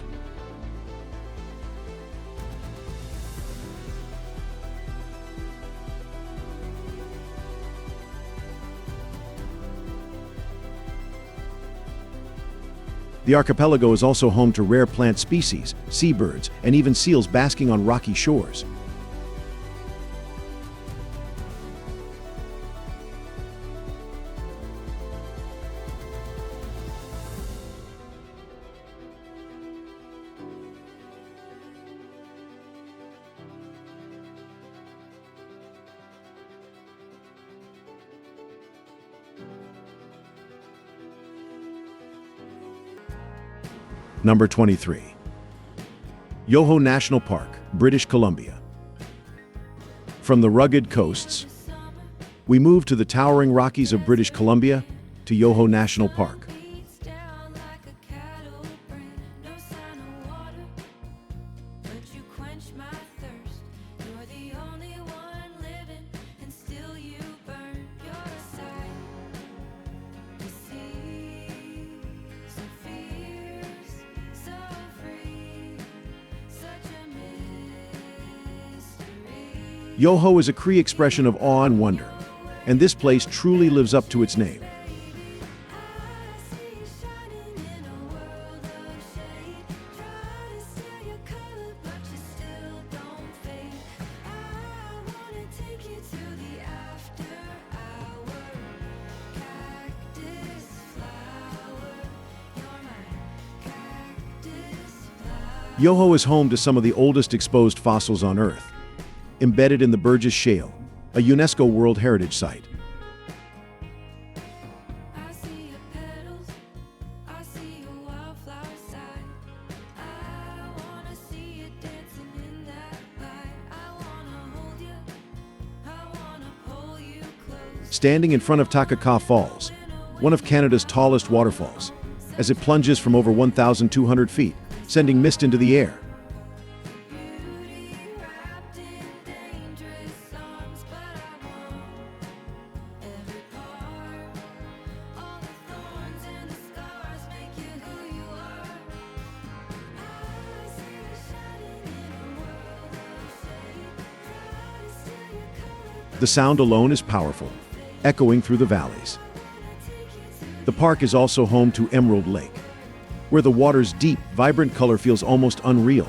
The archipelago is also home to rare plant species, seabirds, and even seals basking on rocky shores. Number 23. Yoho National Park, British Columbia. From the rugged coasts, we move to the towering Rockies of British Columbia, to Yoho National Park. Yoho is a Cree expression of awe and wonder, and this place truly lives up to its name. Yoho is home to some of the oldest exposed fossils on Earth, embedded in the Burgess Shale, a UNESCO World Heritage Site. Standing in front of Takaka Falls, one of Canada's tallest waterfalls, as it plunges from over 1,200 feet, sending mist into the air. The sound alone is powerful, echoing through the valleys. The park is also home to Emerald Lake, where the water's deep, vibrant color feels almost unreal.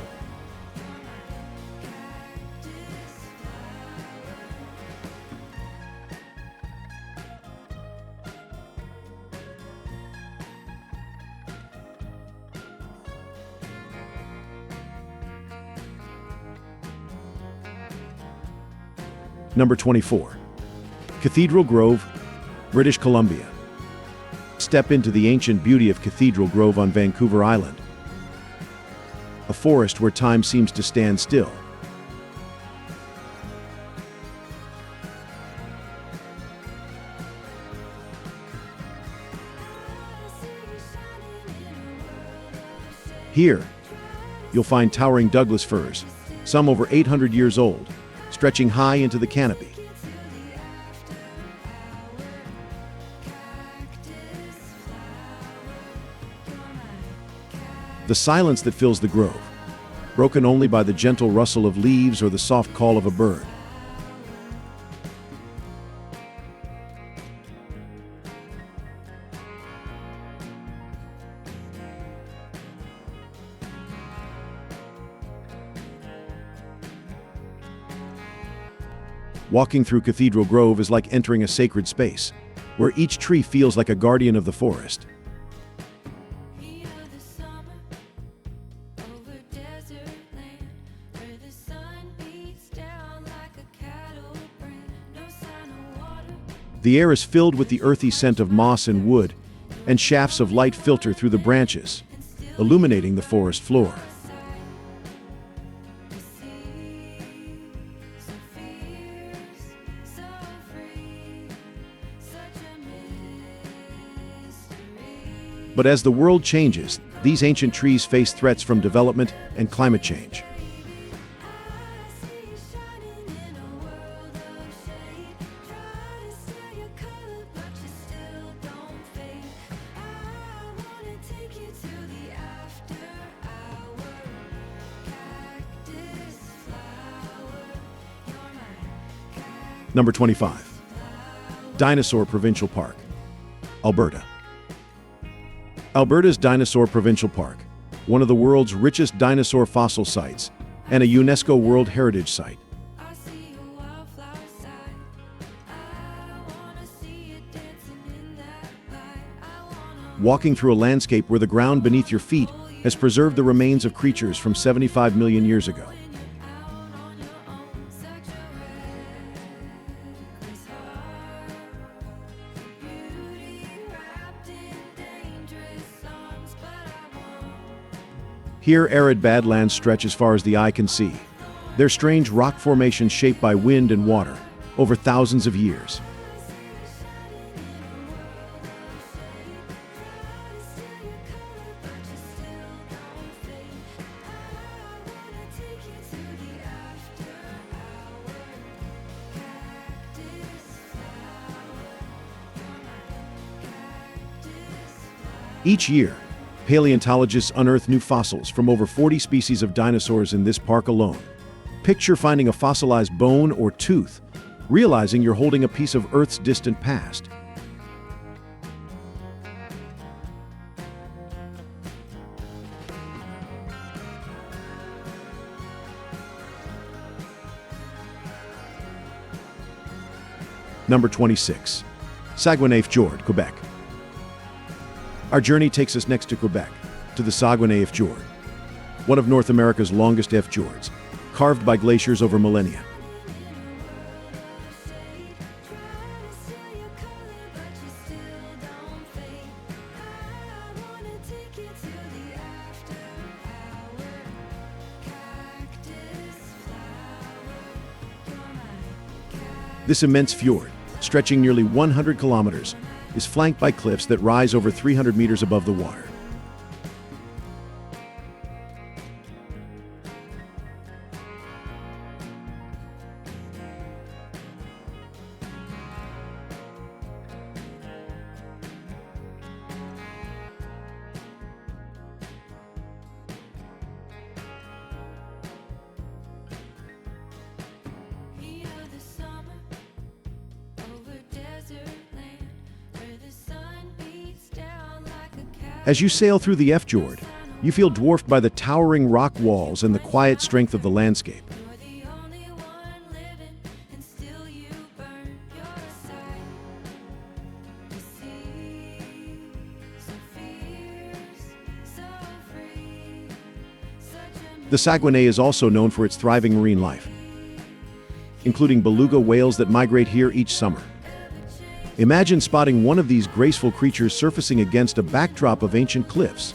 Number 24. Cathedral Grove, British Columbia. Step into the ancient beauty of Cathedral Grove on Vancouver Island, a forest where time seems to stand still. Here, you'll find towering Douglas firs, some over 800 years old, stretching high into the canopy. The silence that fills the grove, broken only by the gentle rustle of leaves or the soft call of a bird. Walking through Cathedral Grove is like entering a sacred space, where each tree feels like a guardian of the forest. The air is filled with the earthy scent of moss and wood, and shafts of light filter through the branches, illuminating the forest floor. But as the world changes, these ancient trees face threats from development and climate change. Number 25. Dinosaur Provincial Park, Alberta. Alberta's Dinosaur Provincial Park, one of the world's richest dinosaur fossil sites, and a UNESCO World Heritage Site. Walking through a landscape where the ground beneath your feet has preserved the remains of creatures from 75 million years ago. Here, arid badlands stretch as far as the eye can see, their strange rock formations shaped by wind and water over thousands of years. Each year, paleontologists unearth new fossils from over 40 species of dinosaurs in this park alone. Picture finding a fossilized bone or tooth, realizing you're holding a piece of Earth's distant past. Number 26. Saguenay Fjord, Quebec. Our journey takes us next to Quebec, to the Saguenay Fjord, one of North America's longest fjords, carved by glaciers over millennia. This immense fjord, stretching nearly 100 kilometers, is flanked by cliffs that rise over 300 meters above the water. As you sail through the fjord, you feel dwarfed by the towering rock walls and the quiet strength of the landscape. The Saguenay is also known for its thriving marine life. including beluga whales that migrate here each summer. Imagine spotting one of these graceful creatures surfacing against a backdrop of ancient cliffs.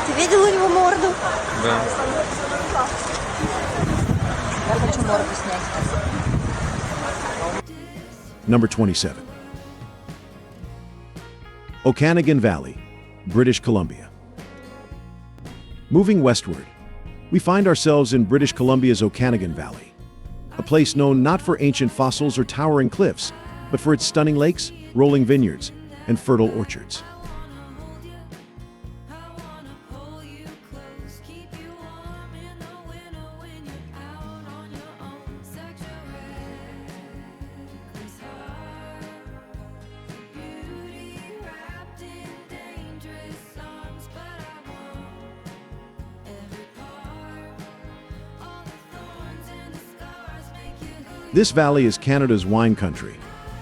Ты видел у него морду? Да. Я хочу морду снять. Number 27. Okanagan Valley, British Columbia. Moving westward, we find ourselves in British Columbia's Okanagan Valley, a place known not for ancient fossils or towering cliffs, but for its stunning lakes, rolling vineyards, and fertile orchards. This valley is Canada's wine country,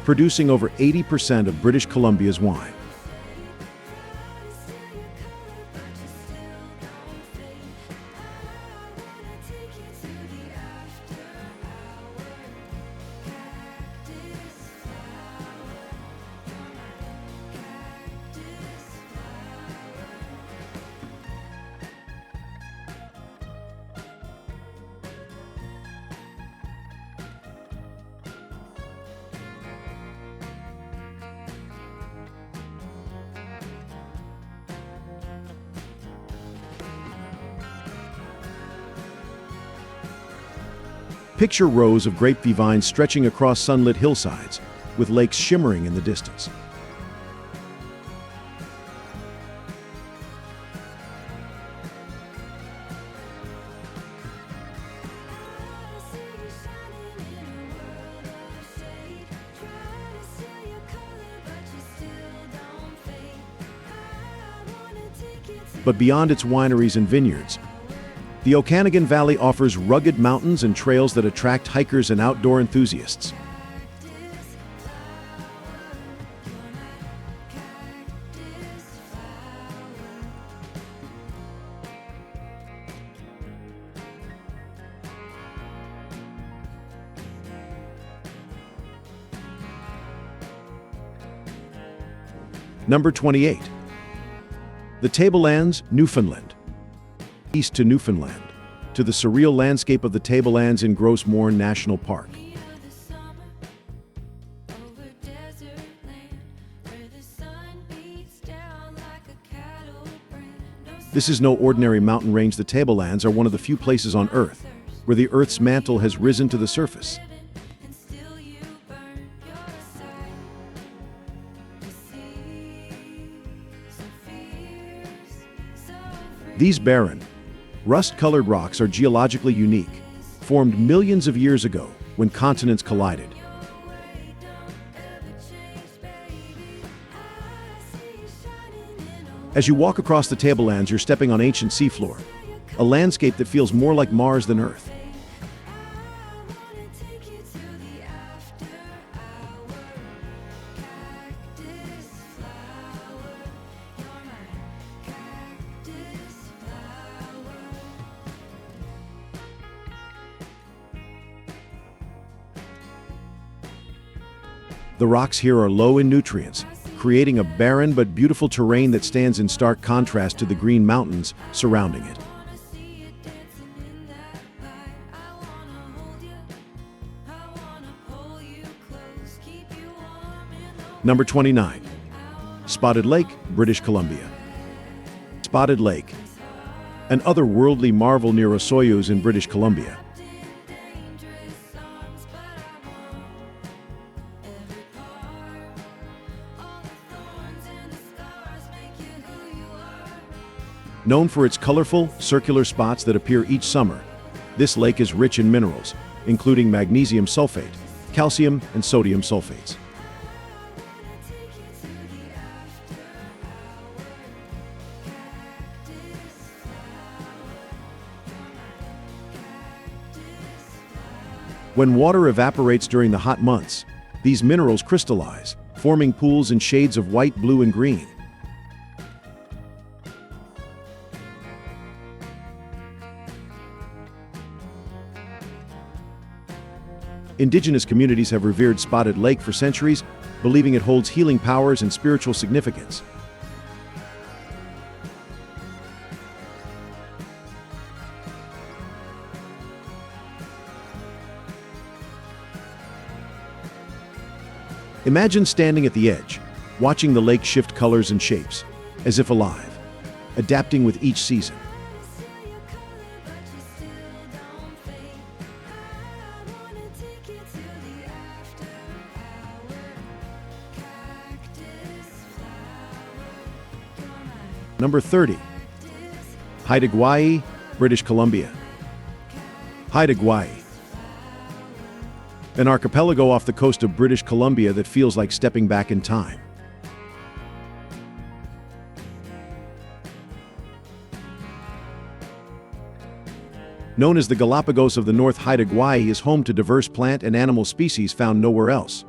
producing over 80% of British Columbia's wine. Picture rows of grapevine vines stretching across sunlit hillsides, with lakes shimmering in the distance. But beyond its wineries and vineyards, the Okanagan Valley offers rugged mountains and trails that attract hikers and outdoor enthusiasts. Number 28. The Tablelands, Newfoundland. East to Newfoundland, to the surreal landscape of the Tablelands in Gros Morne National Park. This is no ordinary mountain range. The Tablelands are one of the few places on Earth where the Earth's mantle has risen to the surface. These barren, rust-colored rocks are geologically unique, formed millions of years ago when continents collided. As you walk across the Tablelands, you're stepping on ancient seafloor, a landscape that feels more like Mars than Earth. The rocks here are low in nutrients, creating a barren but beautiful terrain that stands in stark contrast to the green mountains surrounding it. Number 29. Spotted Lake, British Columbia. Spotted Lake, an otherworldly marvel near Osoyoos in British Columbia. Known for its colorful, circular spots that appear each summer, this lake is rich in minerals, including magnesium sulfate, calcium, and sodium sulfates. When water evaporates during the hot months, these minerals crystallize, forming pools in shades of white, blue, and green. Indigenous communities have revered Spotted Lake for centuries, believing it holds healing powers and spiritual significance. Imagine standing at the edge, watching the lake shift colors and shapes, as if alive, adapting with each season. Number 30. Haida, British Columbia. Haida, an archipelago off the coast of British Columbia that feels like stepping back in time. Known as the Galapagos of the North, Haida is home to diverse plant and animal species found nowhere else.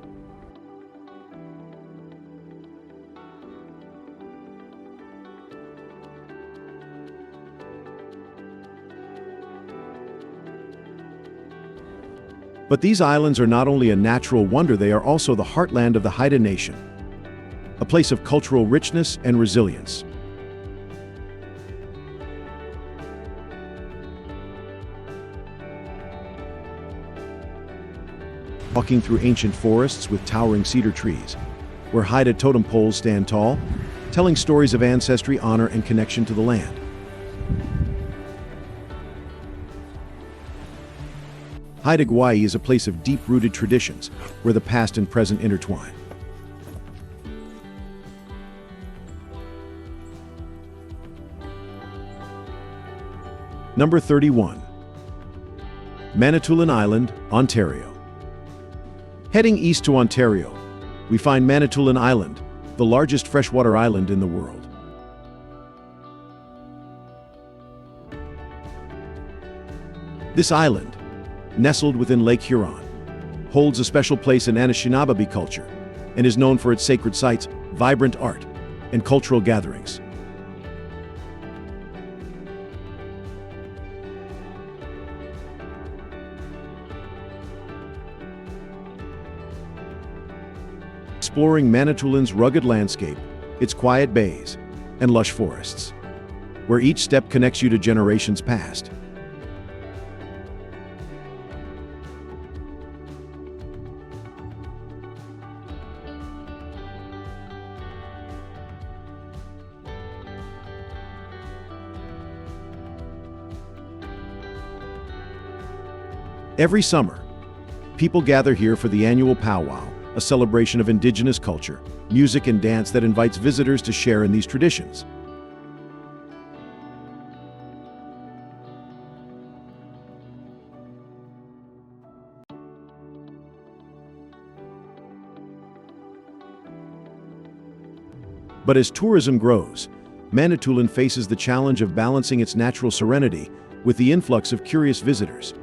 But these islands are not only a natural wonder, they are also the heartland of the Haida Nation, a place of cultural richness and resilience. Walking through ancient forests with towering cedar trees, where Haida totem poles stand tall, telling stories of ancestry, honor, and connection to the land. Haida is a place of deep-rooted traditions, where the past and present intertwine. Number 31. Manitoulin Island, Ontario. Heading east to Ontario, we find Manitoulin Island, the largest freshwater island in the world. This island, nestled within Lake Huron, holds a special place in Anishinaabe culture and is known for its sacred sites, vibrant art, and cultural gatherings. Exploring Manitoulin's rugged landscape, its quiet bays, and lush forests, where each step connects you to generations past. Every summer, people gather here for the annual powwow, a celebration of Indigenous culture, music and dance that invites visitors to share in these traditions. But as tourism grows, Manitoulin faces the challenge of balancing its natural serenity with the influx of curious visitors.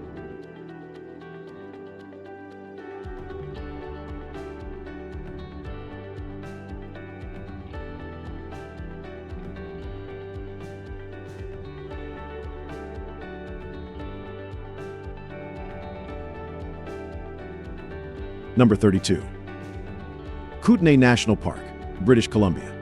Number 32. Kootenay National Park, British Columbia.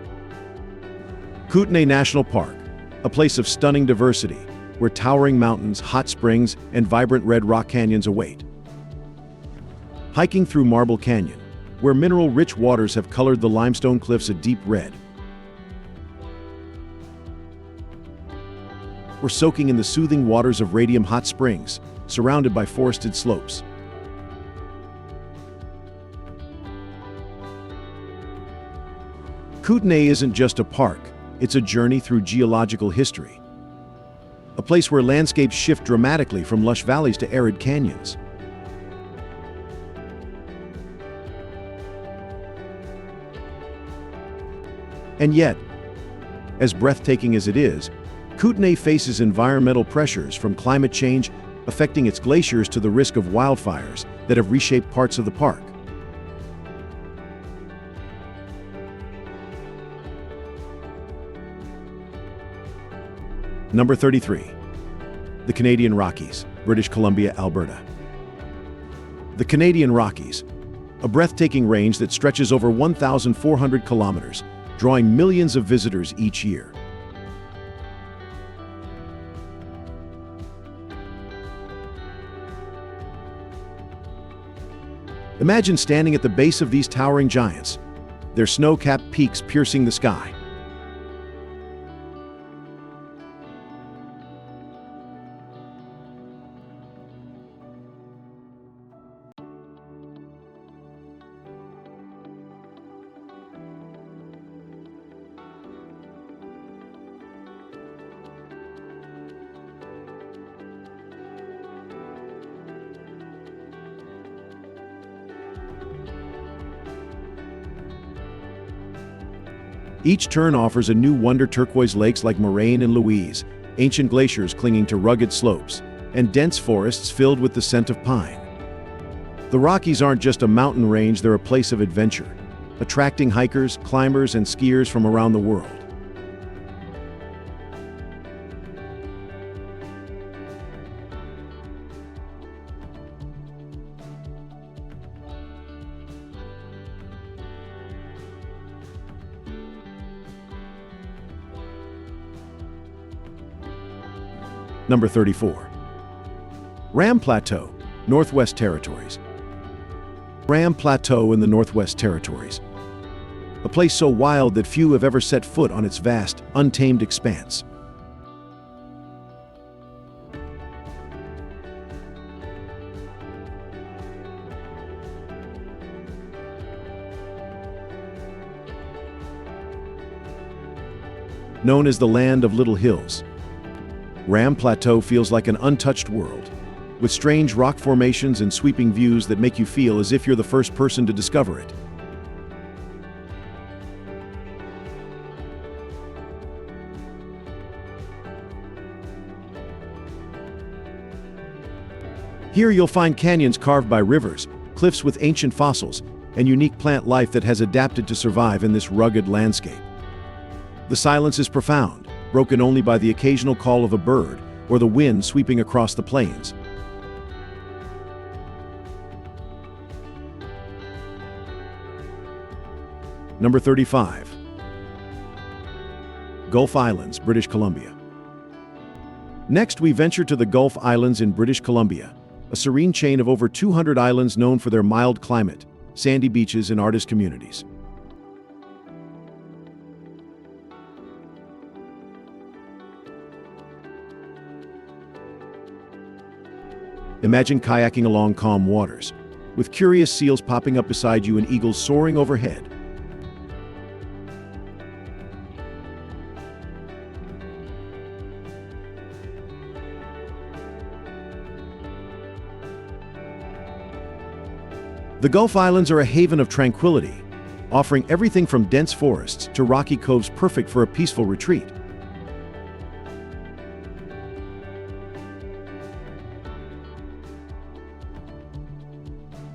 Kootenay National Park, a place of stunning diversity, where towering mountains, hot springs, and vibrant red rock canyons await. Hiking through Marble Canyon, where mineral-rich waters have colored the limestone cliffs a deep red. Or soaking in the soothing waters of Radium Hot Springs, surrounded by forested slopes. Kootenay isn't just a park, it's a journey through geological history. A place where landscapes shift dramatically from lush valleys to arid canyons. And yet, as breathtaking as it is, Kootenay faces environmental pressures from climate change affecting its glaciers to the risk of wildfires that have reshaped parts of the park. Number 33. The Canadian Rockies, British Columbia, Alberta. The Canadian Rockies, a breathtaking range that stretches over 1,400 kilometers, drawing millions of visitors each year. Imagine standing at the base of these towering giants, their snow-capped peaks piercing the sky. Each turn offers a new wonder: turquoise lakes like Moraine and Louise, ancient glaciers clinging to rugged slopes, and dense forests filled with the scent of pine. The Rockies aren't just a mountain range, they're a place of adventure, attracting hikers, climbers, and skiers from around the world. Number 34. Ram Plateau, Northwest Territories. Ram Plateau in the Northwest Territories. A place so wild that few have ever set foot on its vast, untamed expanse. Known as the land of little hills, Ram Plateau feels like an untouched world, with strange rock formations and sweeping views that make you feel as if you're the first person to discover it. Here you'll find canyons carved by rivers, cliffs with ancient fossils, and unique plant life that has adapted to survive in this rugged landscape. The silence is profound, broken only by the occasional call of a bird or the wind sweeping across the plains. Number 35. Gulf Islands, British Columbia. Next, we venture to the Gulf Islands in British Columbia, a serene chain of over 200 islands known for their mild climate, sandy beaches, and artist communities. Imagine kayaking along calm waters, with curious seals popping up beside you and eagles soaring overhead. The Gulf Islands are a haven of tranquility, offering everything from dense forests to rocky coves perfect for a peaceful retreat.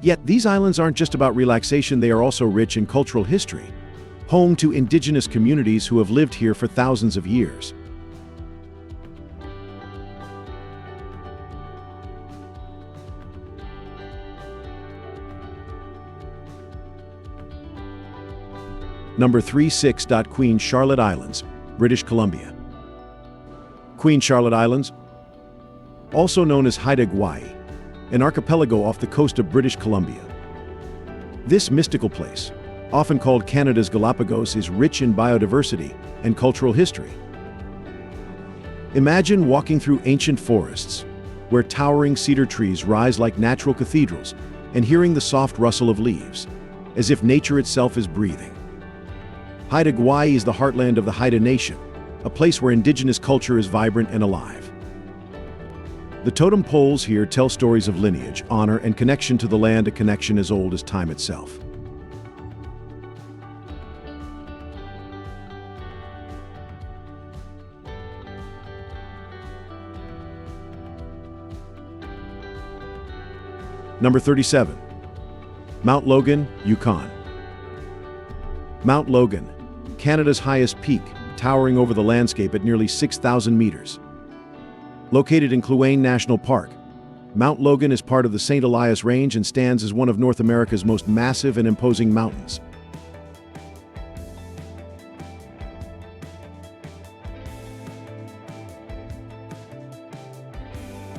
Yet these islands aren't just about relaxation, they are also rich in cultural history, home to indigenous communities who have lived here for thousands of years. Number 36. Queen Charlotte Islands, British Columbia. Queen Charlotte Islands, also known as Haida, an archipelago off the coast of British Columbia. This mystical place, often called Canada's Galapagos, is rich in biodiversity and cultural history. Imagine walking through ancient forests, where towering cedar trees rise like natural cathedrals, and hearing the soft rustle of leaves, as if nature itself is breathing. Haida is the heartland of the Haida Nation, a place where indigenous culture is vibrant and alive. The totem poles here tell stories of lineage, honor, and connection to the land, a connection as old as time itself. Number 37. Mount Logan, Yukon. Mount Logan, Canada's highest peak, towering over the landscape at nearly 6,000 meters. Located in National Park, Mount Logan is part of the St. Elias Range and stands as one of North America's most massive and imposing mountains.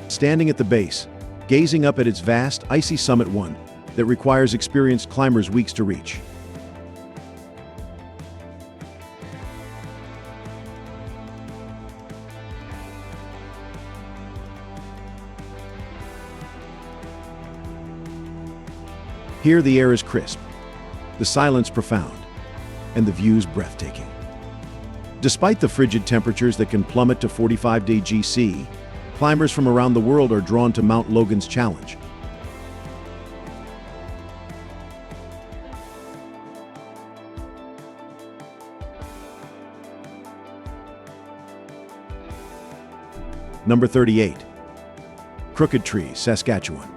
Standing at the base, gazing up at its vast, icy summit, one that requires experienced climbers weeks to reach. Here the air is crisp, the silence profound, and the views breathtaking. Despite the frigid temperatures that can plummet to 45 °C, climbers from around the world are drawn to Mount Logan's challenge. Number 38. Crooked Trees, Saskatchewan.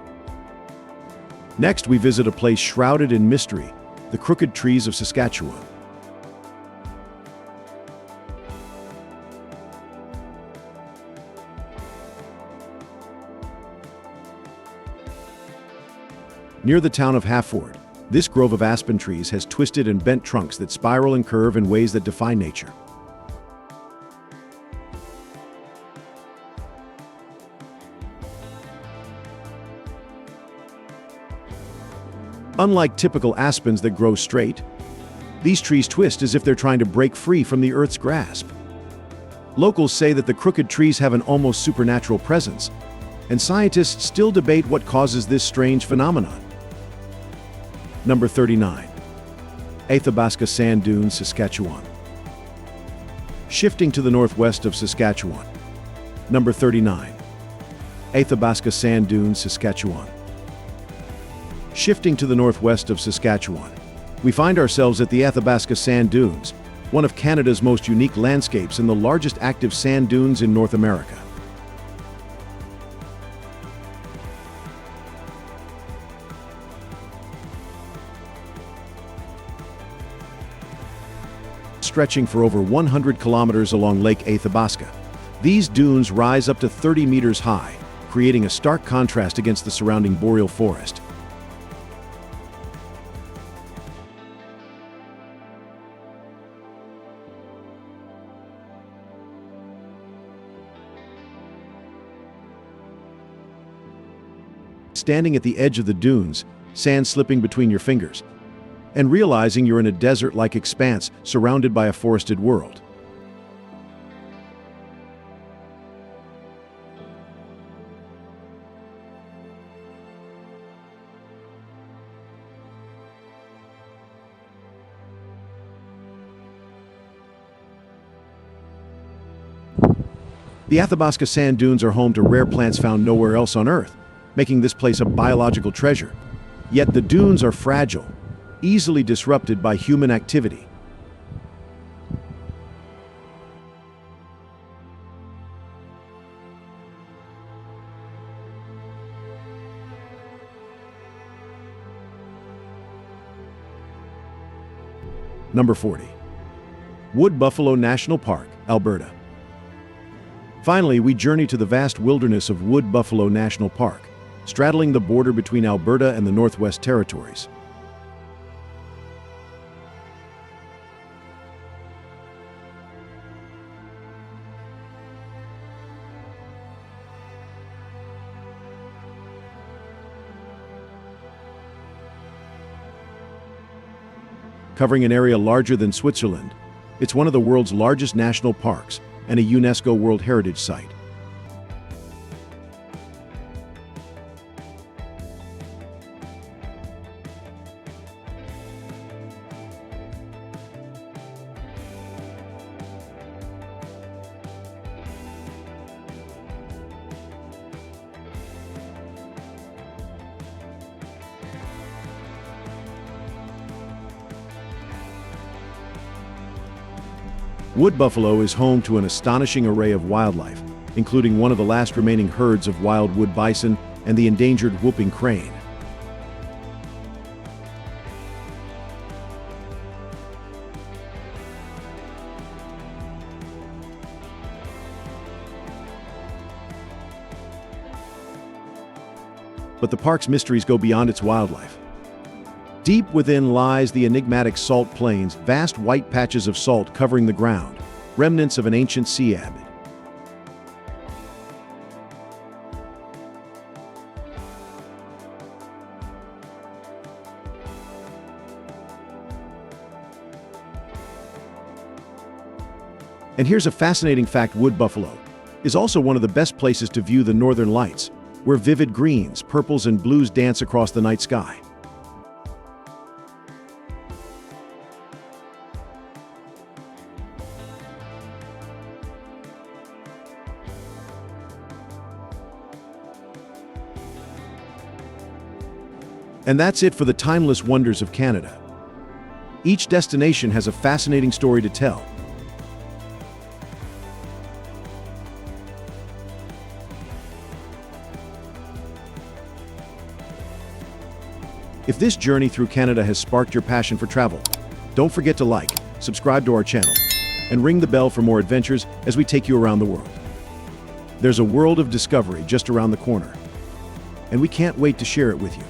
Next, we visit a place shrouded in mystery, the Crooked Trees of Saskatchewan. Near the town of Fjord, this grove of aspen trees has twisted and bent trunks that spiral and curve in ways that defy nature. Unlike typical aspens that grow straight, these trees twist as if they're trying to break free from the earth's grasp. Locals say that the crooked trees have an almost supernatural presence, and scientists still debate what causes this strange phenomenon. Number 39. Athabasca Sand Dunes, Saskatchewan. Shifting to the northwest of Saskatchewan. Number 39. Athabasca Sand Dunes, Saskatchewan. Shifting to the northwest of Saskatchewan, we find ourselves at the Athabasca Sand Dunes, one of Canada's most unique landscapes and the largest active sand dunes in North America. Stretching for over 100 kilometers along Lake Athabasca, these dunes rise up to 30 meters high, creating a stark contrast against the surrounding boreal forest. Standing at the edge of the dunes, sand slipping between your fingers, and realizing you're in a desert-like expanse surrounded by a forested world. The Athabasca Sand Dunes are home to rare plants found nowhere else on Earth, making this place a biological treasure. Yet the dunes are fragile, easily disrupted by human activity. Number 40. Wood Buffalo National Park, Alberta. Finally, we journey to the vast wilderness of Wood Buffalo National Park, straddling the border between Alberta and the Northwest Territories. Covering an area larger than Switzerland, it's one of the world's largest national parks and a UNESCO World Heritage Site. Wood buffalo is home to an astonishing array of wildlife, including one of the last remaining herds of wild wood bison and the endangered whooping crane. but the park's mysteries go beyond its wildlife. Deep within lies the enigmatic salt plains, vast white patches of salt covering the ground, remnants of an ancient sea abbey. And here's a fascinating fact: wood buffalo is also one of the best places to view the northern lights, where vivid greens, purples, and blues dance across the night sky. And that's it for the timeless wonders of Canada. Each destination has a fascinating story to tell. If this journey through Canada has sparked your passion for travel, don't forget to like, subscribe to our channel, and ring the bell for more adventures as we take you around the world. There's a world of discovery just around the corner, and we can't wait to share it with you.